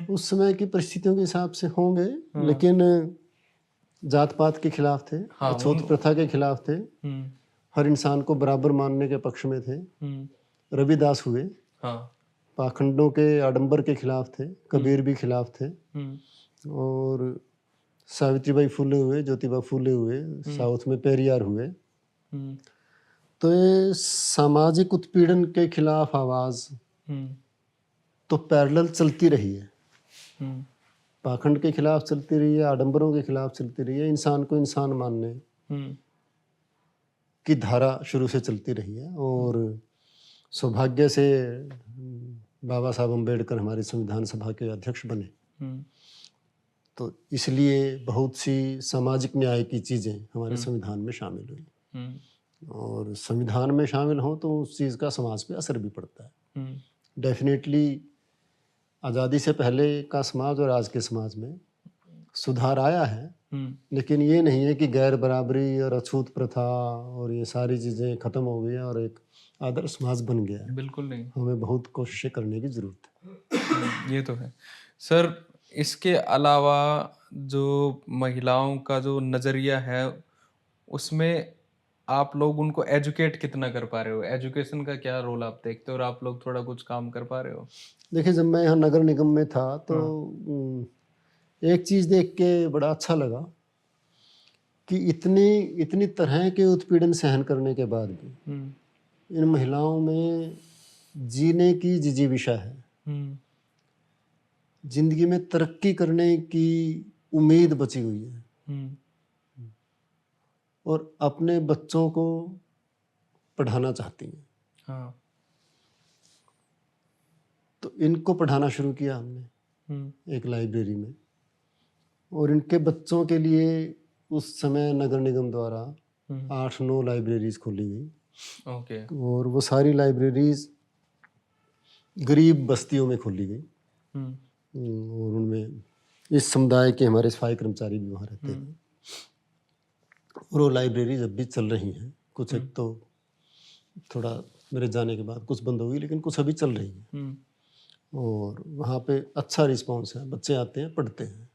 उस समय की परिस्थितियों के हिसाब से होंगे, हाँ, लेकिन जात पात के खिलाफ थे, हाँ अछूत प्रथा के खिलाफ थे, हम्म, हर इंसान को बराबर मानने के पक्ष में थे। हम्म, रविदास हुए, हाँ, पाखंडों के आडंबर के खिलाफ थे, कबीर भी खिलाफ थे। हम्म, और सावित्रीबाई फूले हुए, ज्योतिबा फूले हुए, साउथ में पेरियार हुए। हम्म, तो ये सामाजिक उत्पीड़न के खिलाफ आवाज हम्म, तो पैरेलल चलती रही है, हम्म, पाखंड के खिलाफ चलती रही है, आडंबरों के खिलाफ चलती रही है, इंसान को इंसान मानने हम्म, की धारा शुरू से चलती रही है। और सौभाग्य से बाबा साहब अम्बेडकर हमारी संविधान सभा के अध्यक्ष बने, हम्म, तो इसलिए बहुत सी सामाजिक न्याय की चीज़ें हमारे संविधान में शामिल हुई। हम्म, और संविधान में शामिल हों तो उस चीज़ का समाज पे असर भी पड़ता है। हम्म, डेफिनेटली आज़ादी से पहले का समाज और आज के समाज में सुधार आया है, हम्म। लेकिन ये नहीं है कि गैर बराबरी और अछूत प्रथा और ये सारी चीज़ें ख़त्म हो गई हैं और एक आदर्श समाज बन गया है। बिल्कुल नहीं। हमें बहुत कोशिशें करने की ज़रूरत है। ये तो है सर। इसके अलावा जो महिलाओं का जो नज़रिया है, उसमें आप लोग उनको एजुकेट कितना कर पा रहे हो? एजुकेशन का क्या रोल आप देखते हो, और आप लोग थोड़ा कुछ काम कर पा रहे हो? देखिए, जब मैं यहाँ नगर निगम में था तो हाँ। एक चीज़ देख के बड़ा अच्छा लगा कि इतनी इतनी तरह के उत्पीड़न सहन करने के बाद भी हम्म, इन महिलाओं में जीने की जिजीविषा है, हम्म, जिंदगी में तरक्की करने की उम्मीद बची हुई है हम्म, और अपने बच्चों को पढ़ाना चाहती हैं। हाँ, तो इनको पढ़ाना शुरू किया हमने हम्म, एक लाइब्रेरी में, और इनके बच्चों के लिए उस समय नगर निगम द्वारा 8-9 लाइब्रेरीज खोली गई। ओके, और वो सारी लाइब्रेरीज गरीब बस्तियों में खोली गई। हम्म, और उनमें इस समुदाय के हमारे सफाई कर्मचारी भी वहाँ रहते थे। और वो लाइब्रेरीज अब भी चल रही हैं, कुछ एक तो थोड़ा मेरे जाने के बाद कुछ बंद हो गई, लेकिन कुछ अभी चल रही हैं। हम्म, और वहाँ पे अच्छा रिस्पांस है, बच्चे आते हैं, पढ़ते हैं।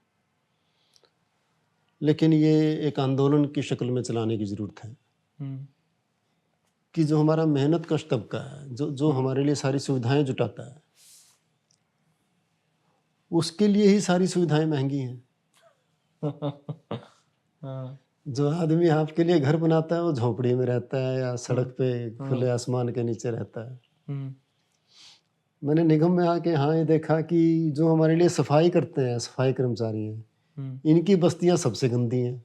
लेकिन ये एक आंदोलन की शक्ल में चलाने की ज़रूरत है हम्म, कि जो हमारा मेहनत कश तबका है, जो हमारे लिए सारी सुविधाएं जुटाता है, उसके लिए ही सारी सुविधाएं महंगी हैं। हाँ, जो आदमी आपके लिए घर बनाता है वो झोपड़ी में रहता है या सड़क पे खुले आसमान के नीचे रहता है। हम्म, मैंने निगम में आके हाँ ये देखा कि जो हमारे लिए सफाई करते हैं, सफाई कर्मचारी हैं, हम्म, इनकी बस्तियां सबसे गंदी हैं।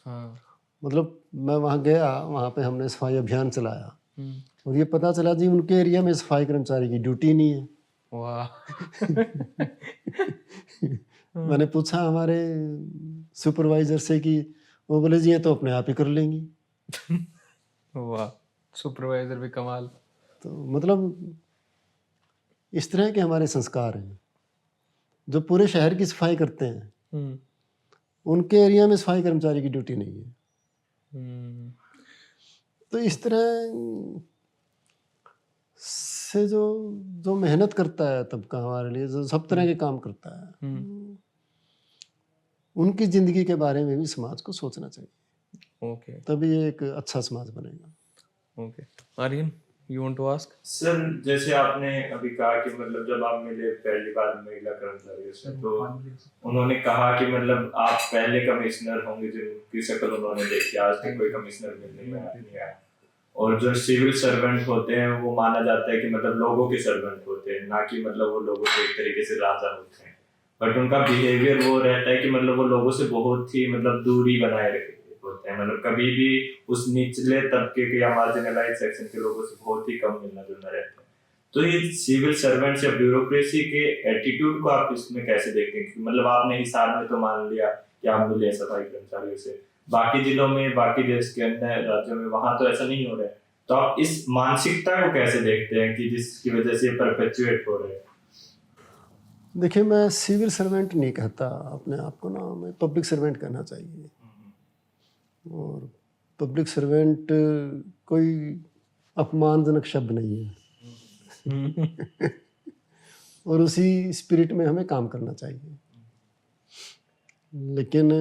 हाँ, मतलब मैं वहाँ गया, वहाँ पे हमने सफाई अभियान चलाया हम्म, और ये पता चला जी उनके एरिया में सफाई कर्मचारी की ड्यूटी नहीं है। वाह। मैंने पूछा हमारे सुपरवाइजर से कि वो बोले जी ये तो अपने आप ही कर लेंगी। वाह, सुपरवाइजर भी कमाल। तो मतलब इस तरह के हमारे संस्कार हैं। जो पूरे शहर की सफाई करते हैं, हम्म, उनके एरिया में सफाई कर्मचारी की ड्यूटी नहीं है। हम्म, तो इस तरह से जो जो मेहनत करता है तबका हमारे लिए, जो सब तरह के काम करता है, हम्म, उनकी ज़िंदगी के बारे में भी समाज को सोचना चाहिए, ओके, तभी ये एक अच्छा समाज बनेगा। Okay. Aryan, you want to ask? Sir जैसे आपने अभी कहा कि मतलब जब आप मिले पहली बार महिला कर्मचारियों से, तो उन्होंने कहा कि मतलब आप पहले कमिश्नर होंगे जिनकी शक्ल उन्होंने देखी, आज तक कोई कमिश्नर मिलने नहीं आया। और जो सिविल सर्वेंट होते हैं वो माना जाता है कि मतलब लोगों के सर्वेंट होते हैं, ना कि मतलब वो लोगों के एक तरीके से राजा होते हैं। बट उनका बिहेवियर वो रहता है कि मतलब वो लोगों से बहुत ही मतलब दूरी बनाए रखे होते हैं, मतलब कभी भी उस निचले तबके के या मार्जिनलाइज सेक्शन के लोगों से बहुत ही कम मिलना जुलना रहता है। तो ये सिविल सर्वेंट्स या ब्यूरोक्रेसी के एटीट्यूड को आप इसमें कैसे देखते हैं? मतलब आपने हिसार में तो मान लिया कि आप मिले सफाई कर्मचारियों से, बाकी जिलों में, बाकी देश के अन्य राज्यों में वहां तो ऐसा नहीं हो रहा है। तो आप इस मानसिकता को कैसे देखते हैं कि जिसकी वजह से परपेचुएट हो रहे हैं? देखिए, मैं सिविल सर्वेंट नहीं कहता अपने आप को ना, मैं पब्लिक सर्वेंट कहना चाहिए। और पब्लिक सर्वेंट कोई अपमानजनक शब्द नहीं है। और उसी स्पिरिट में हमें काम करना चाहिए। लेकिन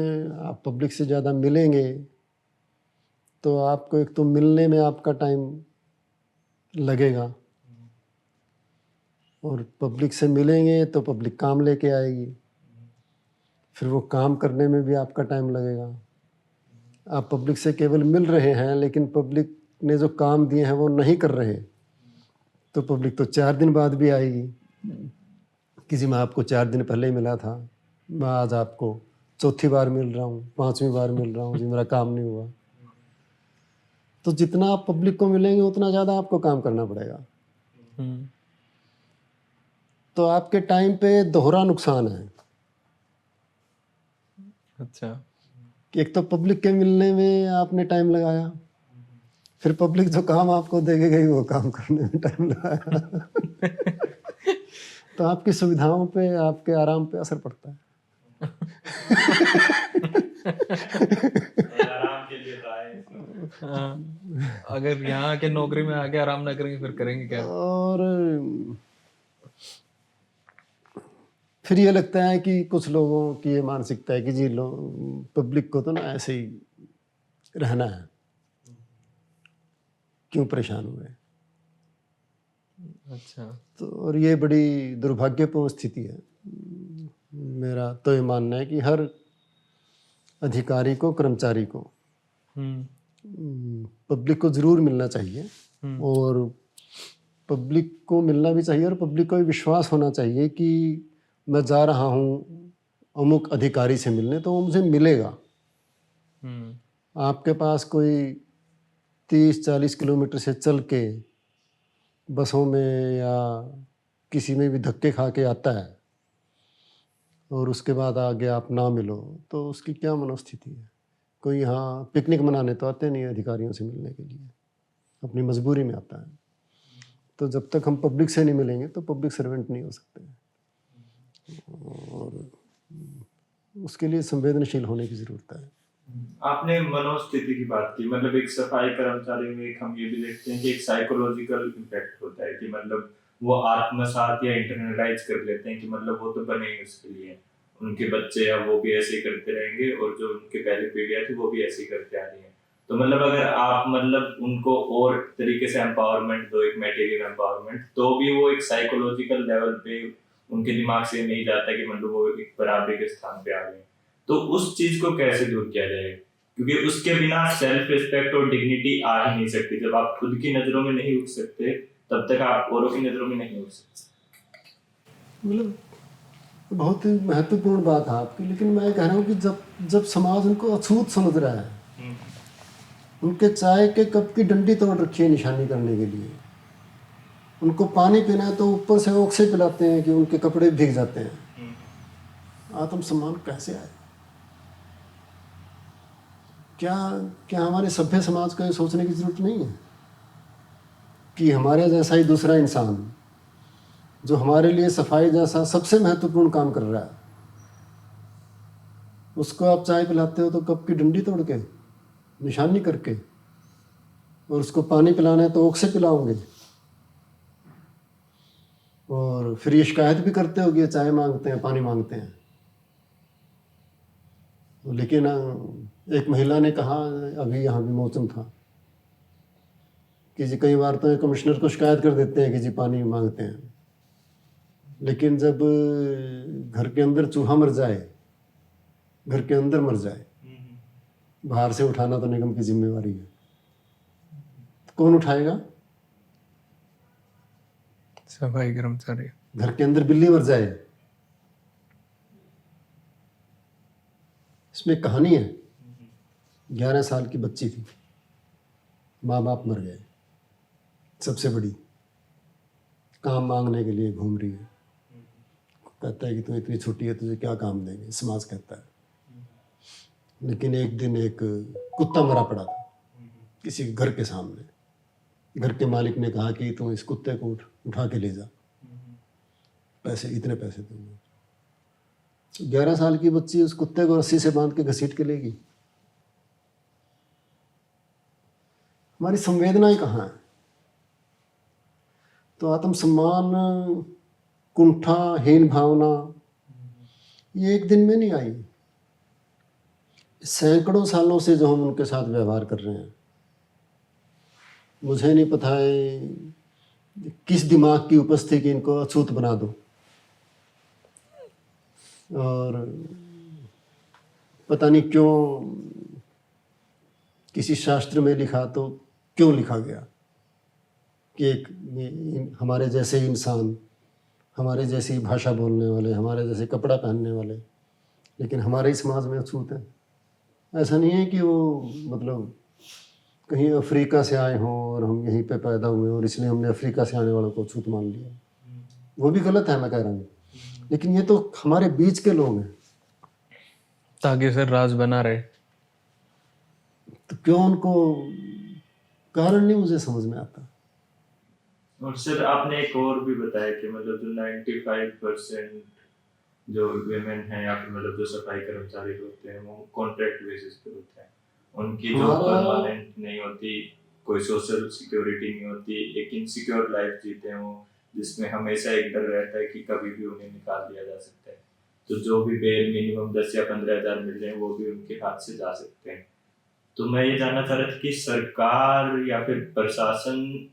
आप पब्लिक से ज़्यादा मिलेंगे तो आपको एक तो मिलने में आपका टाइम लगेगा, और पब्लिक से मिलेंगे तो पब्लिक काम लेके आएगी, फिर वो काम करने में भी आपका टाइम लगेगा। आप पब्लिक से केवल मिल रहे हैं लेकिन पब्लिक ने जो काम दिए हैं वो नहीं कर रहे, तो पब्लिक तो 4 दिन बाद भी आएगी। किसी में आपको 4 दिन पहले ही मिला था, मैं आज आपको चौथी बार मिल रहा हूँ, 5वीं बार मिल रहा हूँ जी, मेरा काम नहीं हुआ। तो जितना आप पब्लिक को मिलेंगे उतना ज़्यादा आपको काम करना पड़ेगा। तो आपके टाइम पे दोहरा नुकसान है। अच्छा, कि एक तो पब्लिक के मिलने में आपने टाइम लगाया, फिर पब्लिक जो काम आपको देके गई वो काम करने में टाइम लगाया। तो आपकी सुविधाओं पे, आपके आराम पे असर पड़ता है। आराम के लिए तो आए। हाँ, अगर यहाँ के नौकरी में आके आराम ना करेंगे फिर करेंगे क्या? और फिर ये लगता है कि कुछ लोगों की ये मानसिकता है कि जी पब्लिक को तो ना ऐसे ही रहना है, क्यों परेशान हुए। अच्छा, तो और ये बड़ी दुर्भाग्यपूर्ण स्थिति है। मेरा तो ये मानना है कि हर अधिकारी को, कर्मचारी को पब्लिक को ज़रूर मिलना चाहिए, और पब्लिक को मिलना भी चाहिए, और पब्लिक को भी विश्वास होना चाहिए कि मैं जा रहा हूँ अमुक अधिकारी से मिलने तो वो मुझे मिलेगा। आपके पास कोई 30-40 किलोमीटर से चल के बसों में या किसी में भी धक्के खा के आता है और उसके बाद आगे आप ना मिलो, तो उसकी क्या मनोस्थिति है। कोई यहाँ पिकनिक मनाने तो आते नहीं अधिकारियों से मिलने के लिए, अपनी मजबूरी में आता है। तो जब तक हम पब्लिक से नहीं मिलेंगे तो पब्लिक सर्वेंट नहीं हो सकते, और उसके लिए संवेदनशील होने की ज़रूरत है। आपने मनोस्थिति की बात की, मतलब एक सफाई कर्मचारी में एक हम ये भी देखते हैं कि एक साइकोलॉजिकल इम्पैक्ट होता है कि मतलब वो आत्मसात या इंटरनलाइज कर लेते हैं कि मतलब वो तो बने ही उसके लिए, उनके बच्चे या वो भी ऐसे ही करते रहेंगे, और जो उनके पहले पीढ़ियां थी वो भी ऐसे ही करते आ रही है। तो मतलब अगर आप मतलब उनको और तरीके से एम्पावरमेंट दो, एक मटेरियल एम्पावरमेंट, तो भी वो एक साइकोलॉजिकल लेवल पे उनके दिमाग से नहीं जाता कि मतलब वो एक बराबरी के स्थान पे आ गए। तो उस चीज को कैसे दूर किया जाए? क्योंकि उसके बिना सेल्फ रिस्पेक्ट और डिग्निटी आ ही नहीं सकती। जब आप खुद की नजरों में नहीं उठ सकते तब तक आप औरों की नजरों में नहीं उठ सकते। मतलब बहुत ही महत्वपूर्ण बात है आपकी, लेकिन मैं कह रहा हूँ कि जब समाज उनको अछूत समझ रहा है, उनके चाय के कप की डंडी तोड़ रखी है निशानी करने के लिए, उनको पानी पीना है तो ऊपर से ओक्से पिलाते हैं कि उनके कपड़े भीग जाते हैं। आत्मसम्मान कैसे आए? क्या हमारे सभ्य समाज को ये सोचने की जरूरत नहीं है कि हमारे जैसा ही दूसरा इंसान जो हमारे लिए सफाई जैसा सबसे महत्वपूर्ण काम कर रहा है, उसको आप चाय पिलाते हो तो कप की डंडी तोड़ के, निशानी करके, और उसको पानी पिलाना है तो ओख से पिलाओगे, और फिर ये शिकायत भी करते हो कि ये चाय मांगते हैं, पानी मांगते हैं। लेकिन एक महिला ने कहा, अभी यहाँ भी मौसम था, कि जी कई बार तो कमिश्नर को शिकायत कर देते हैं कि जी पानी मांगते हैं, लेकिन जब घर के अंदर चूहा मर जाए, घर के अंदर मर जाए, बाहर से उठाना तो निगम की जिम्मेवारी है। कौन उठाएगा? सफाई कर्मचारी। घर के अंदर बिल्ली मर जाए, इसमें कहानी है। 11 साल की बच्ची थी, माँ बाप मर गए, सबसे बड़ी काम मांगने के लिए घूम रही है। कहता है कि तुम इतनी छोटी है, तुझे क्या काम देंगे, समाज कहता है। लेकिन एक दिन एक कुत्ता मरा पड़ा था किसी घर के सामने। घर के मालिक ने कहा कि तुम इस कुत्ते को उठा के ले जा, पैसे, इतने पैसे दूंगा। 11 साल की बच्ची उस कुत्ते को रस्सी से बांध के घसीट के लेगी। हमारी संवेदनाएं कहाँ है? तो आत्मसम्मान, कुंठा, हीन भावना, ये एक दिन में नहीं आई। सैकड़ों सालों से जो हम उनके साथ व्यवहार कर रहे हैं, मुझे नहीं पता है किस दिमाग की उपज थी कि इनको अछूत बना दो। और पता नहीं क्यों किसी शास्त्र में लिखा, तो क्यों लिखा गया कि एक हमारे जैसे इंसान, हमारे जैसी भाषा बोलने वाले, हमारे जैसे कपड़ा पहनने वाले, लेकिन हमारे ही समाज में अछूत है। ऐसा नहीं है कि वो मतलब कहीं अफ्रीका से आए हों और हम यहीं पे पैदा हुए और इसलिए हमने अफ्रीका से आने वालों को अछूत मान लिया। वो भी गलत है, मैं कह रहा हूँ, लेकिन ये तो हमारे बीच के लोग हैं। ताकि सर राज बना रहे। तो क्यों उनको, कारण नहीं मुझे समझ में आता। और सर आपने एक और भी बताया कि मतलब जो 95% जो विमेन हैं या फिर मतलब जो सफाई कर्मचारी होते हैं वो कॉन्ट्रैक्ट बेसिस पे होते हैं, उनकी जो परमानेंट नहीं होती, कोई सोशल सिक्योरिटी नहीं होती, एक इनसिक्योर लाइफ जीते हैं वो, जिसमें हमेशा एक डर रहता है कि कभी भी उन्हें निकाल दिया जा सकता है। तो जो भी बेल मिनिमम 10 या 15 हज़ार मिल रहे हैं वो भी उनके हाथ से जा सकते हैं। तो मैं ये जानना चाह रहा था कि सरकार या फिर प्रशासन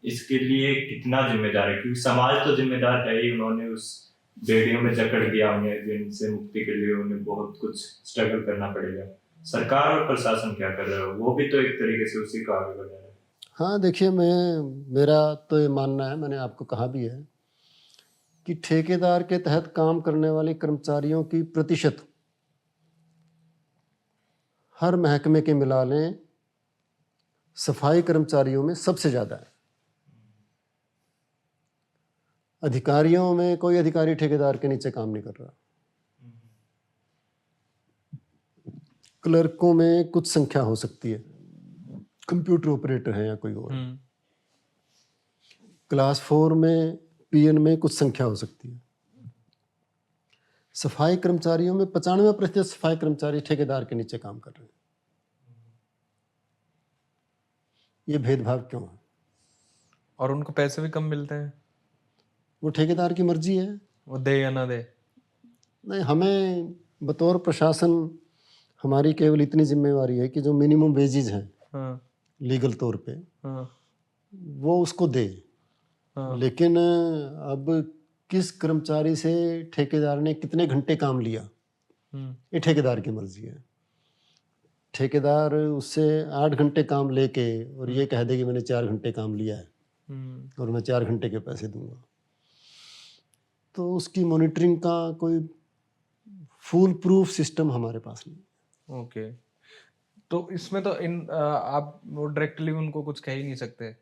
इसके लिए कितना जिम्मेदार है, क्योंकि समाज तो जिम्मेदार है ही, उन्होंने उस बेड़ियों में जकड़ दिया उन्हें, जिनसे मुक्ति के लिए उन्हें बहुत कुछ स्ट्रगल करना पड़ेगा। सरकार और प्रशासन क्या कर रहा है? वो भी तो एक तरीके से उसी को आगे बढ़ा रहा है। हाँ देखिए, मेरा तो ये मानना है, मैंने आपको कहा भी है कि ठेकेदार के तहत काम करने वाले कर्मचारियों की प्रतिशत हर महकमे के मिला लें सफाई कर्मचारियों में सबसे ज़्यादा है। अधिकारियों में कोई अधिकारी ठेकेदार के नीचे काम नहीं कर रहा। क्लर्कों में कुछ संख्या हो सकती है, कंप्यूटर ऑपरेटर है या कोई और। क्लास 4 में पीएन में कुछ संख्या हो सकती है। सफाई कर्मचारियों में 95% सफाई कर्मचारी ठेकेदार के नीचे काम कर रहे हैं। ये भेदभाव क्यों है? और उनको पैसे भी कम मिलते हैं। वो ठेकेदार की मर्जी है, वो दे या ना दे। नहीं, हमें बतौर प्रशासन हमारी केवल इतनी जिम्मेवारी है कि जो मिनिमम वेजेज हैं, हाँ, लीगल तौर पे, हाँ, वो उसको दे। हाँ। लेकिन अब किस कर्मचारी से ठेकेदार ने कितने घंटे काम लिया, ये ठेकेदार की मर्जी है। ठेकेदार उससे 8 घंटे काम लेके और ये कह दे कि मैंने 4 घंटे काम लिया है और मैं 4 घंटे के पैसे दूंगा, तो उसकी मॉनिटरिंग का कोई फुल प्रूफ सिस्टम हमारे पास नहीं। ओके। तो इसमें तो आप वो डायरेक्टली उनको कुछ कह ही नहीं सकते,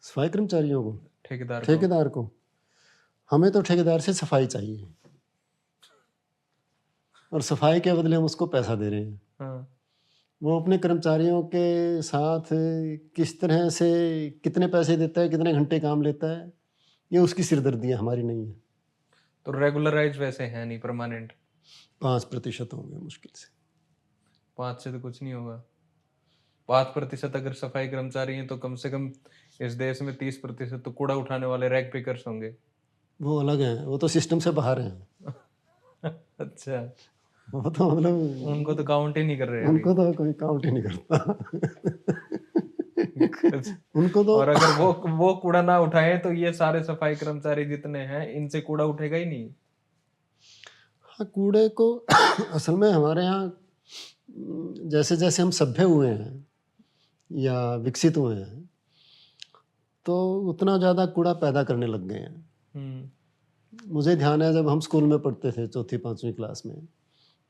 सफाई कर्मचारियों को, ठेकेदार को हमें तो ठेकेदार से सफाई चाहिए और सफाई के बदले हम उसको पैसा दे रहे हैं। हाँ, वो अपने कर्मचारियों के साथ किस तरह से, कितने पैसे देता है, कितने घंटे काम लेता है, ये उसकी सिरदर्दी है, हमारी नहीं है। तो रेगुलराइज वैसे है नहीं, परमानेंट? 5% होंगे मुश्किल से। 5 से तो कुछ नहीं होगा। 5% अगर सफाई कर्मचारी हैं तो कम से कम इस देश में 30% तो कूड़ा उठाने वाले रैग पिकर्स होंगे। वो अलग हैं, वो तो सिस्टम से बाहर हैं। अच्छा, वो तो मतलब उनको तो काउंट ही नहीं कर रहे अभी। उनको तो कोई काउंट ही नहीं करता। अच्छा। उनको तो और अगर वो कूड़ा ना उठाए तो ये सारे सफाई कर्मचारी जितने हैं इनसे कूड़ा उठेगा ही नहीं। हाँ, कूड़े को असल में हमारे यहाँ जैसे जैसे हम सभ्य हुए हैं या विकसित हुए हैं, तो उतना ज़्यादा कूड़ा पैदा करने लग गए हैं। हम्म। मुझे ध्यान है जब हम स्कूल में पढ़ते थे 4th-5वीं क्लास में,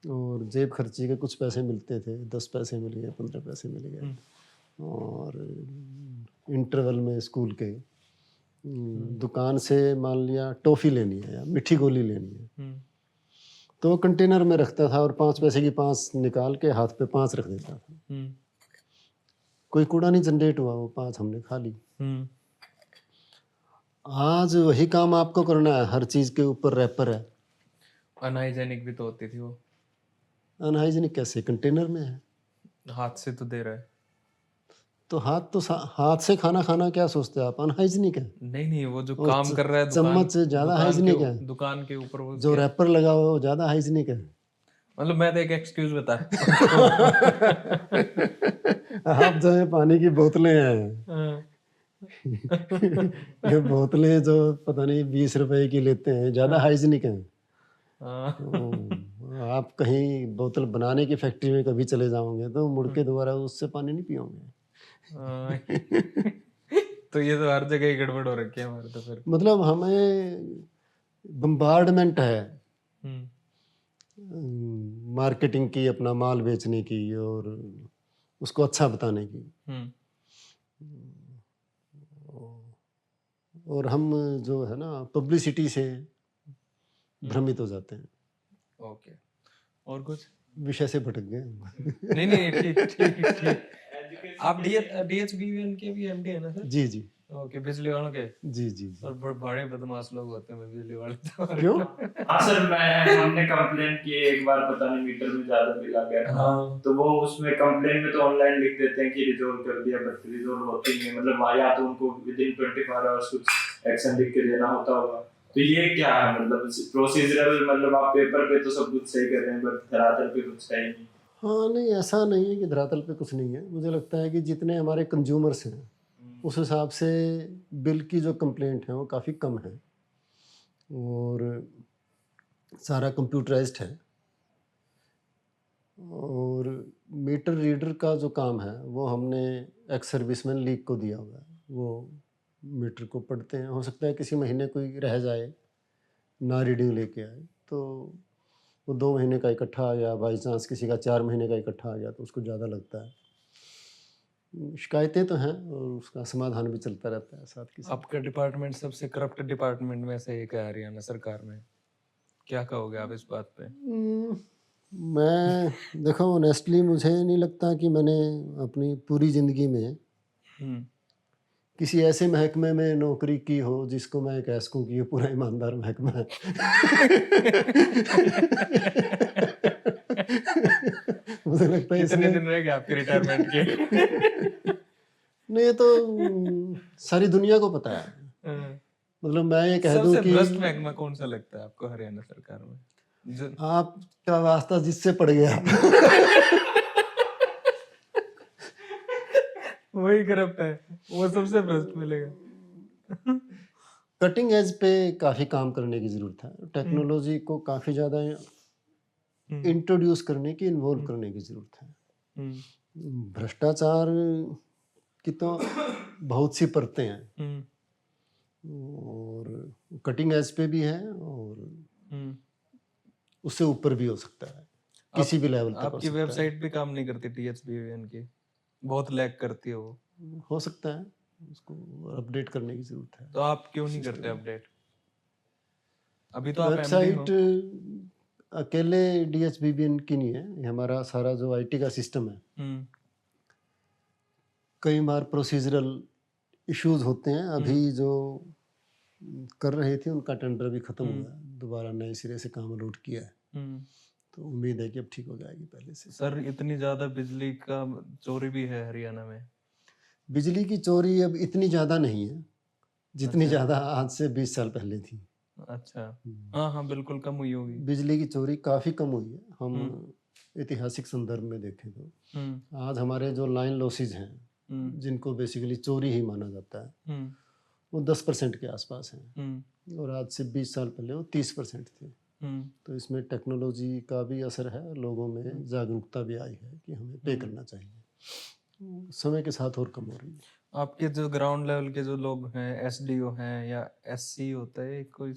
और जेब खर्ची के कुछ पैसे मिलते थे, 10 पैसे मिल गए, 15 पैसे मिल गए, और इंटरवल में स्कूल के दुकान से मान लिया टॉफ़ी लेनी है या मीठी गोली लेनी है, तो वो कंटेनर में रखता था और 5 पैसे की 5 निकाल के हाथ पे 5 रख देता था। कोई कूड़ा नहीं जनरेट हुआ, वो 5 हमने खा ली। आज वही काम आपको करना है, हर चीज़ के ऊपर रैपर है। अनहाइजेनिक भी तो होती थी वो। अनहाइजीनिक कैसे? कंटेनर में है। हाथ से तो दे रहा है। तो हाथ से खाना खाना क्या सोचते हैं आप? अनहाइजीनिक है। नहीं नहीं, वो जो और काम कर रहा है चम्मच ज़्यादा हाइजीनिक है। दुकान के ऊपर वो जो रैपर लगा हुआ है वो ज़्यादा हाइजीनिक है। मतलब मैं तो एक एक्सक्यूज बता आप जो है पानी की बोतलें हैं, हाँ। ये बोतलें जो पता नहीं 20 रुपए की लेते हैं, ज़्यादा हाइजीनिक हैं। हाँ। तो आप कहीं बोतल बनाने की फैक्ट्री में कभी चले जाओगे तो मुड़ के दोबारा उससे पानी नहीं पियोगे। हाँ। तो ये तो हर जगह ही गड़बड़ हो रखी है हमारे तो फिर। मतलब हमें बम्बार्डमेंट है मार्केटिंग की, अपना माल बेचने की और उसको अच्छा बताने की, और हम जो है ना पब्लिसिटी से भ्रमित हो जाते हैं। ओके, और कुछ? विषय से भटक गए। नहीं नहीं, ठीक ठीक ठीक। आप डीएचबीवीएन के भी एमडी है ना सर? जी जी ओके, बिजली वालों के। जी जी जी। और बड़े बदमाश लोग होते हैं बिजली वाले तो। क्यों? हाँ सर, हमने कंप्लेंट की एक बार, पता नहीं मीटर में ज्यादा बिल आ गया। हाँ। तो वो उसमें कंप्लेंट में तो ऑनलाइन लिख देते हैं कि रिजॉल्व कर दिया, बट रिजॉल्व होती नहीं है। मतलब या तो उनको विद इन 24 आवर्स कुछ एक्शन लिख के देना होता होगा। तो ये क्या है, मतलब प्रोसीजरल, मतलब आप पेपर पे तो सब कुछ सही कर रहे हैं बट धरातल पे कुछ सही नहीं। हाँ नहीं, ऐसा नहीं है कि धरातल पे कुछ नहीं है। मुझे लगता है कि जितने हमारे कंज्यूमर्स हैं उस हिसाब से बिल की जो कंप्लेंट है वो काफ़ी कम है, और सारा कंप्यूटराइज्ड है, और मीटर रीडर का जो काम है वो हमने एक्स सर्विसमैन लीग को दिया हुआ है। वो मीटर को पढ़ते हैं, हो सकता है किसी महीने कोई रह जाए ना रीडिंग लेके आए, तो वो 2 महीने का इकट्ठा आ गया, बाई चांस किसी का 4 महीने का इकट्ठा आ गया तो उसको ज़्यादा लगता है। शिकायतें तो हैं और उसका समाधान भी चलता रहता है साथ के साथ। आपका डिपार्टमेंट सबसे करप्ट डिपार्टमेंट में से एक है हरियाणा सरकार में, क्या कहोगे आप इस बात पे? मैं देखो ऑनेस्टली मुझे नहीं लगता कि मैंने अपनी पूरी ज़िंदगी में किसी ऐसे महकमे में नौकरी की हो जिसको मैं कह सकूं कि ये पूरा ईमानदार महकमा है। मुझे लगता है कितने इसमें दिन रह गए आपके रिटायरमेंट के? नहीं, ये तो सारी दुनिया को पता है। मतलब मैं ये कह दूं सबसे कि भ्रष्ट महकमा कौन सा लगता है आपको हरियाणा सरकार में? आपका वास्ता जिससे पड़ गया। वही करप्ट है, वो सबसे भ्रष्ट मिलेगा। कटिंग एज पे काफ़ी काम करने की ज़रूरत है। टेक्नोलॉजी को काफ़ी ज़्यादा इंट्रोड्यूस करने की, इन्वॉल्व करने की ज़रूरत है। भ्रष्टाचार की तो बहुत सी परतें हैं, और कटिंग एज पे भी है और उससे ऊपर भी हो सकता है, किसी भी लेवल तक हो आपकी सकता है। वेबसाइट भी काम नहीं करती टीएचबीवीएन की, बहुत लैग करती है वो। हो सकता है, उसको अपडेट करने की ज़रूरत है। तो आप क्यों नहीं करते अपडेट? अभी तो आप एमडी हो। वेबसाइट अकेले डीएचबीबीएन की नहीं है, ये हमारा सारा जो आईटी का सिस्टम है। कई बार प्रोसीजरल इश्यूज होते हैं। अभी जो कर रहे थे, उनका टेंडर भी खत्म हुआ है, दोबारा नए सिरे से काम अलॉट किया है, हम्म। तो उम्मीद है कि अब ठीक हो जाएगी पहले से। सर इतनी ज्यादा बिजली का चोरी भी है हरियाणा में? बिजली की चोरी अब इतनी ज़्यादा नहीं है जितनी अच्छा। ज़्यादा आज से 20 साल पहले थी। अच्छा। हाँ हाँ बिल्कुल कम हुई होगी। बिजली की चोरी काफ़ी कम हुई है, हम हम्म। ऐतिहासिक संदर्भ में देखें तो। हम्म। आज हमारे जो लाइन लॉसेज हैं, हम्म। जिनको बेसिकली चोरी ही माना जाता है, हम्म। वो 10% के आसपास हैं, हम्म। और आज से 20 साल पहले वो 30% थे। हम्म। तो इसमें टेक्नोलॉजी का भी असर है, लोगों में जागरूकता भी आई है कि हमें पे करना चाहिए। समय के साथ और कम हो रही है। आपके जो ग्राउंड लेवल के जो लोग हैं, एसडीओ हैं या एससी होता है कोई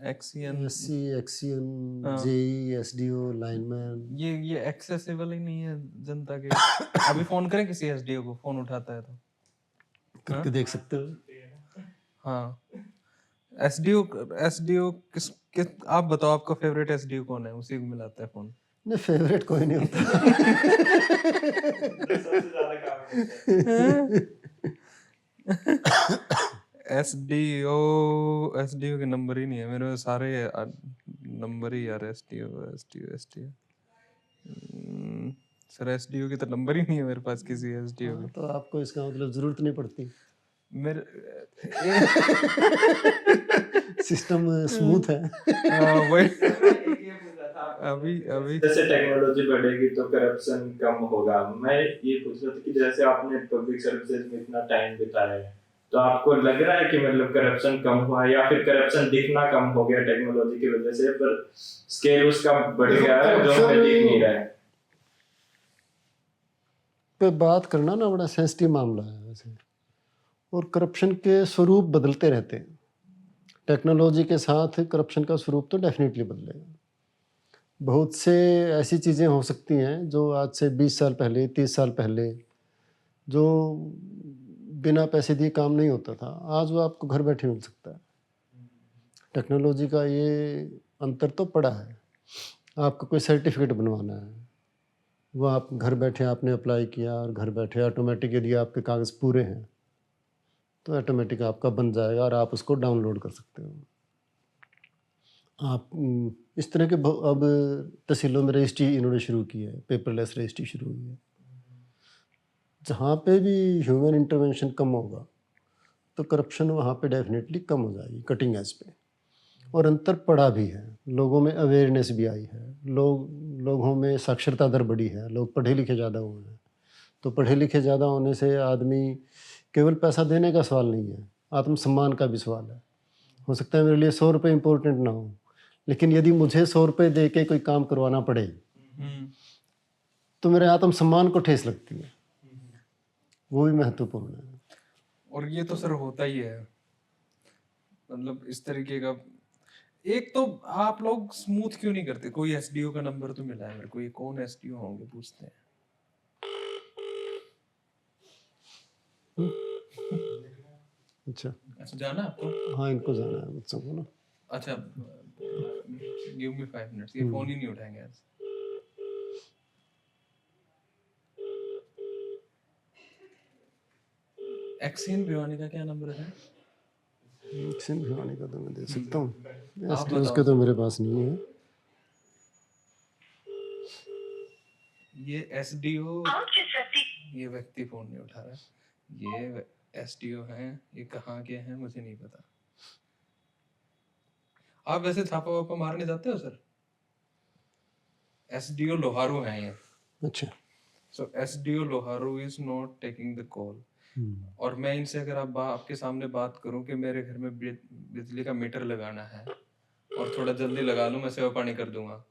एक्सीएन, एससी, एक्सीएन, हाँ, जेई, एसडीओ, लाइनमैन, ये एक्सेसिबल ही नहीं है जनता के। अभी फोन करें किसी एसडीओ को, फोन उठाता है तो? करके देख सकते हो। हाँ। एसडीओ एसडीओ किस आप बताओ, आपका फेवरेट एसडीओ कौन है? उसी को मिलाता है फोन। नहीं, फेवरेट कोई नहीं होता। सबसे ज्यादा काम करते एसडीओ एसडीओ के नंबर ही नहीं है मेरे में, सारे नंबर ही यार। SDO SDO SDO sir, SDO की तो नंबर ही नहीं है मेरे पास किसी एसडीओ हाँ, के। तो आपको इसका मतलब ज़रूरत नहीं पड़ती, मेरे सिस्टम स्मूथ है। वही ये पूछा था अभी अभी जैसे टेक्नोलॉजी बढ़ेगी तो करप्शन कम होगा। मैं ये पूछ रहा था कि जैसे आपने पब्लिक सर्विसेज में इतना टाइम बिताया है, तो आपको लग रहा है कि मतलब करप्शन कम हुआ है, या फिर करप्शन दिखना कम हो गया टेक्नोलॉजी की वजह से, पर स्केल उसका बढ़ गया है जो हमें दिख नहीं रहा है? पे बात करना ना बड़ा सेंसिटिव मामला है वैसे, और करप्शन के स्वरूप बदलते रहते हैं। टेक्नोलॉजी के साथ करप्शन का स्वरूप तो डेफिनेटली बदलेगा। बहुत से ऐसी चीज़ें हो सकती हैं जो आज से 20 साल पहले, 30 साल पहले, जो बिना पैसे दिए काम नहीं होता था, आज वो आपको घर बैठे मिल सकता है। टेक्नोलॉजी का ये अंतर तो पड़ा है। आपको कोई सर्टिफिकेट बनवाना है, वो आप घर बैठे आपने अप्लाई किया, और घर बैठे ऑटोमेटिक यदि आपके कागज़ पूरे हैं तो ऑटोमेटिक आपका बन जाएगा और आप उसको डाउनलोड कर सकते हो। आप इस तरह के अब तहसीलों में रजिस्ट्री इन्होंने शुरू की है, पेपरलेस रजिस्ट्री शुरू हुई है। जहाँ पे भी ह्यूमन इंटरवेंशन कम होगा तो करप्शन वहाँ पे डेफिनेटली कम हो जाएगी, कटिंग एज पे। और अंतर पड़ा भी है, लोगों में अवेयरनेस भी आई है, लोगों में साक्षरता दर बढ़ी है, लोग पढ़े लिखे ज़्यादा हुए हैं। तो पढ़े लिखे ज़्यादा होने से आदमी, केवल पैसा देने का सवाल नहीं है, आत्मसम्मान का भी सवाल है। हो सकता है मेरे लिए 100 रुपये इम्पोर्टेंट ना हो, लेकिन यदि मुझे 100 रुपये दे के कोई काम करवाना पड़े तो मेरे आत्मसम्मान को ठेस लगती है, वो भी महत्वपूर्ण है। और ये तो सर होता ही है, मतलब इस तरीके का। एक तो आप लोग स्मूथ क्यों नहीं करते? कोई एसडीओ का नंबर तो मिला है मेरे को, ये कौन एसडीओ होंगे पूछते हैं। अच्छा, अच्छा जाना आपको? हाँ, इनको जाना है बच्चों को ना। अच्छा गिव मी 5 मिनट्स, ये फोन ही नहीं उठाएंगे आज। एक्सियन भिवानी का क्या नंबर है? एक्शन भिवानी का तो मैं दे सकता हूँ, आप एसडीओ बताओ के तो सर। मेरे पास नहीं है। ये एसडीओ, ये व्यक्ति फोन नहीं उठा रहा है। ये एसडीओ हैं, ये कहाँ के हैं मुझे नहीं पता। आप वैसे छापा वापा मारने जाते हो सर? एसडीओ लोहारू हैं ये। अच्छा। So SDO Loharu is not taking the call. और मैं इनसे अगर आपके सामने बात करूं कि मेरे घर में बिजली का मीटर लगाना है और थोड़ा जल्दी लगा लूं, मैं सेवा पानी कर दूंगा,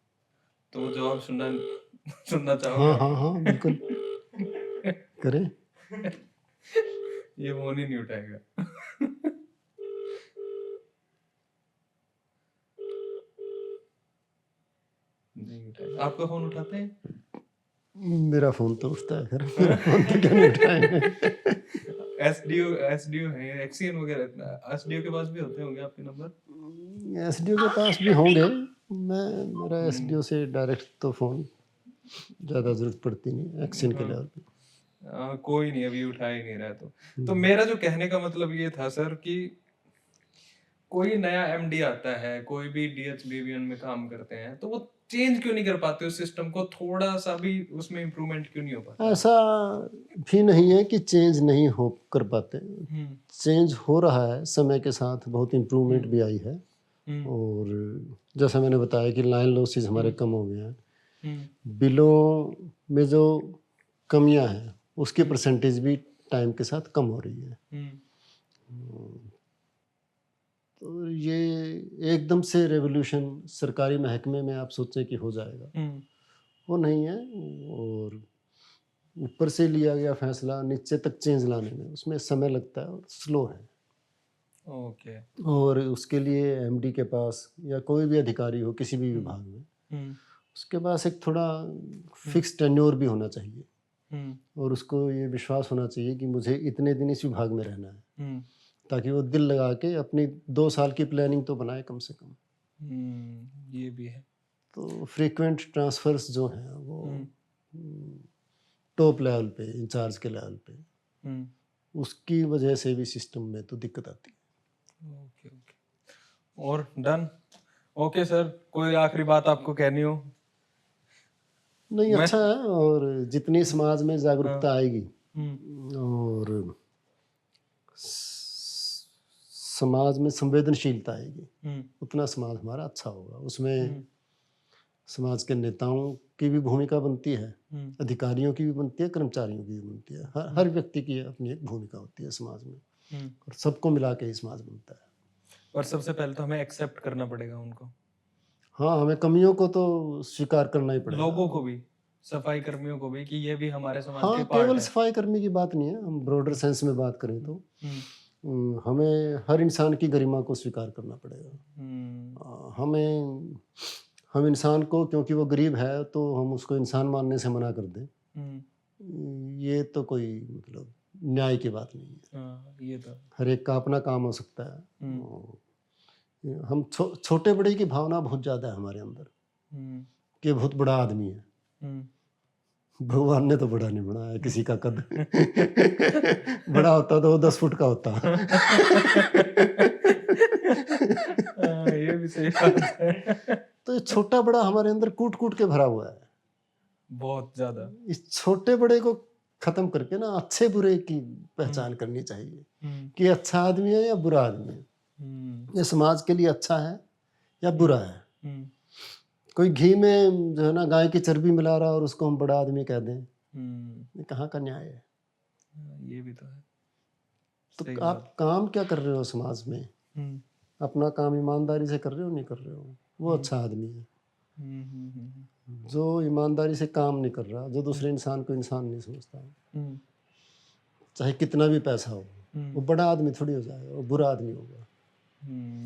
तो वो जवाब सुनना चाहोगे हाँ आप? हाँ हाँ, बिल्कुल करें। ये फोन ही नहीं उठाएगा। नहीं उठाएगा। आपका फोन उठाते हैं? मेरा फ़ोन तो उठता है, खैर मेरा फ़ोन तो क्या नहीं उठाएंगे। एसडीओ है, एक्सीएन वगैरह एसडीओ के पास भी होते होंगे आपके नंबर? एसडीओ के पास भी होंगे। मेरा एसडीओ से डायरेक्ट तो फ़ोन ज़्यादा ज़रूरत पड़ती नहीं, एक्शन के लेवल पे। कोई नहीं अभी उठा ही नहीं रहा। तो मेरा जो कहने का मतलब ये था सर कि कोई नया एमडी आता है, कोई भी डीएचबीवीएन में काम करते हैं, तो वो चेंज क्यों नहीं कर पाते उस सिस्टम को, थोड़ा सा भी उसमें इम्प्रूवमेंट क्यों नहीं हो पाता? ऐसा भी नहीं है कि चेंज नहीं हो कर पाते, हम्म चेंज हो रहा है समय के साथ, बहुत इम्प्रूवमेंट भी आई है। हम्म और जैसा मैंने बताया कि लाइन लॉसेस हमारे कम हो गए हैं, हम्म बिलों में जो कमियां हैं उसकी परसेंटेज भी टाइम के साथ कम हो रही है। हम्म तो ये एकदम से रेवोल्यूशन सरकारी महकमे में आप सोचें कि हो जाएगा, हम्म वो नहीं है। और ऊपर से लिया गया फैसला नीचे तक चेंज लाने में उसमें समय लगता है और स्लो है। ओके और उसके लिए एमडी के पास या कोई भी अधिकारी हो किसी भी विभाग में, हम्म उसके पास एक थोड़ा फिक्स टेन्योर भी होना चाहिए हम्म और उसको ये विश्वास होना चाहिए कि मुझे इतने दिन इस विभाग में रहना है, हम्म ताकि वो दिल लगा के अपनी 2 साल की प्लानिंग तो बनाए कम से कम। ये भी है। तो फ्रीक्वेंट ट्रांसफर्स जो हैं वो हम्म टॉप लेवल पे, इंचार्ज के लेवल पे, हम्म उसकी वजह से भी सिस्टम में तो दिक्कत आती है। ओके ओके और डन। ओके सर, कोई आखिरी बात आपको कहनी हो? नहीं, मैं अच्छा है। और जितनी समाज में हाँ जागरूकता आएगी हम्म और समाज में संवेदनशीलता आएगी, उतना समाज हमारा अच्छा होगा। उसमें समाज के नेताओं की भी भूमिका बनती है, अधिकारियों की भी बनती है, कर्मचारियों की भी बनती है। हर व्यक्ति की अपनी एक भूमिका होती है समाज में, और सबको मिला के ही समाज बनता है। और सबसे पहले तो हमें एक्सेप्ट करना पड़ेगा उनको, हाँ, हमें कमियों को तो स्वीकार करना ही पड़ेगा। लोगों को भी, सफाई कर्मियों को भी, कि ये भी हमारे समाज हाँ, के पार्ट केवल है। सफाई कर्मी की बात नहीं है, हम ब्रॉडर सेंस में बात करें तो हम्म हमें हर इंसान की गरिमा को स्वीकार करना पड़ेगा। हम इंसान को, क्योंकि वो गरीब है तो हम उसको इंसान मानने से मना कर दें, ये तो कोई मतलब न्याय की बात नहीं है। हाँ, ये तो हर एक का अपना काम हो सकता है। हम छोटे बड़े की भावना बहुत ज़्यादा है हमारे अंदर, कि बहुत बड़ा आदमी है। भगवान ने तो बड़ा नहीं बनाया किसी का कद। बड़ा होता तो वो 10 फुट का होता। ये भी सही बात है। तो ये छोटा बड़ा हमारे अंदर कूट कूट के भरा हुआ है। बहुत ज्यादा। इस छोटे बड़े को खत्म करके ना अच्छे बुरे की पहचान करनी चाहिए, कि अच्छा आदमी है या बुरा आदमी है, ये समाज के लिए अच्छा है या बुरा है। कोई घी में जो है ना गाय की चर्बी मिला रहा है और उसको हम बड़ा आदमी कह दें, ये कहाँ का न्याय है? ये भी तो है। तो आप काम क्या कर रहे हो समाज में? अपना काम ईमानदारी से कर रहे हो, नहीं कर रहे हो, वो अच्छा आदमी है। जो ईमानदारी से काम नहीं कर रहा, जो दूसरे इंसान को इंसान नहीं समझता, चाहे कितना भी पैसा हो, वो बड़ा आदमी थोड़ी हो जाएगा, वो बुरा आदमी होगा।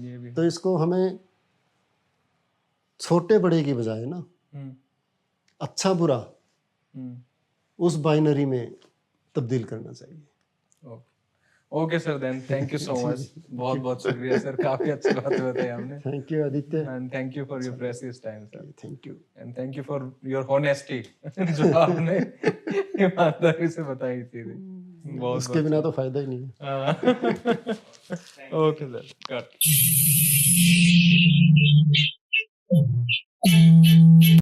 ये भी तो इसको हमें छोटे बड़े की बजाय ना अच्छा बुरा उस बाइनरी में तब्दील करना चाहिए। Okay sir, then thank you so much. बहुत बहुत शुक्रिया सर, काफी अच्छी बात बताई आपने। Thank you Aditya, and thank you for your precious time sir. Thank you and thank you for your honesty, जो आपने ईमानदारी से बताई चीजें। बहुत उसके बिना तो फायदा ही नहीं है। Okay sir, cut.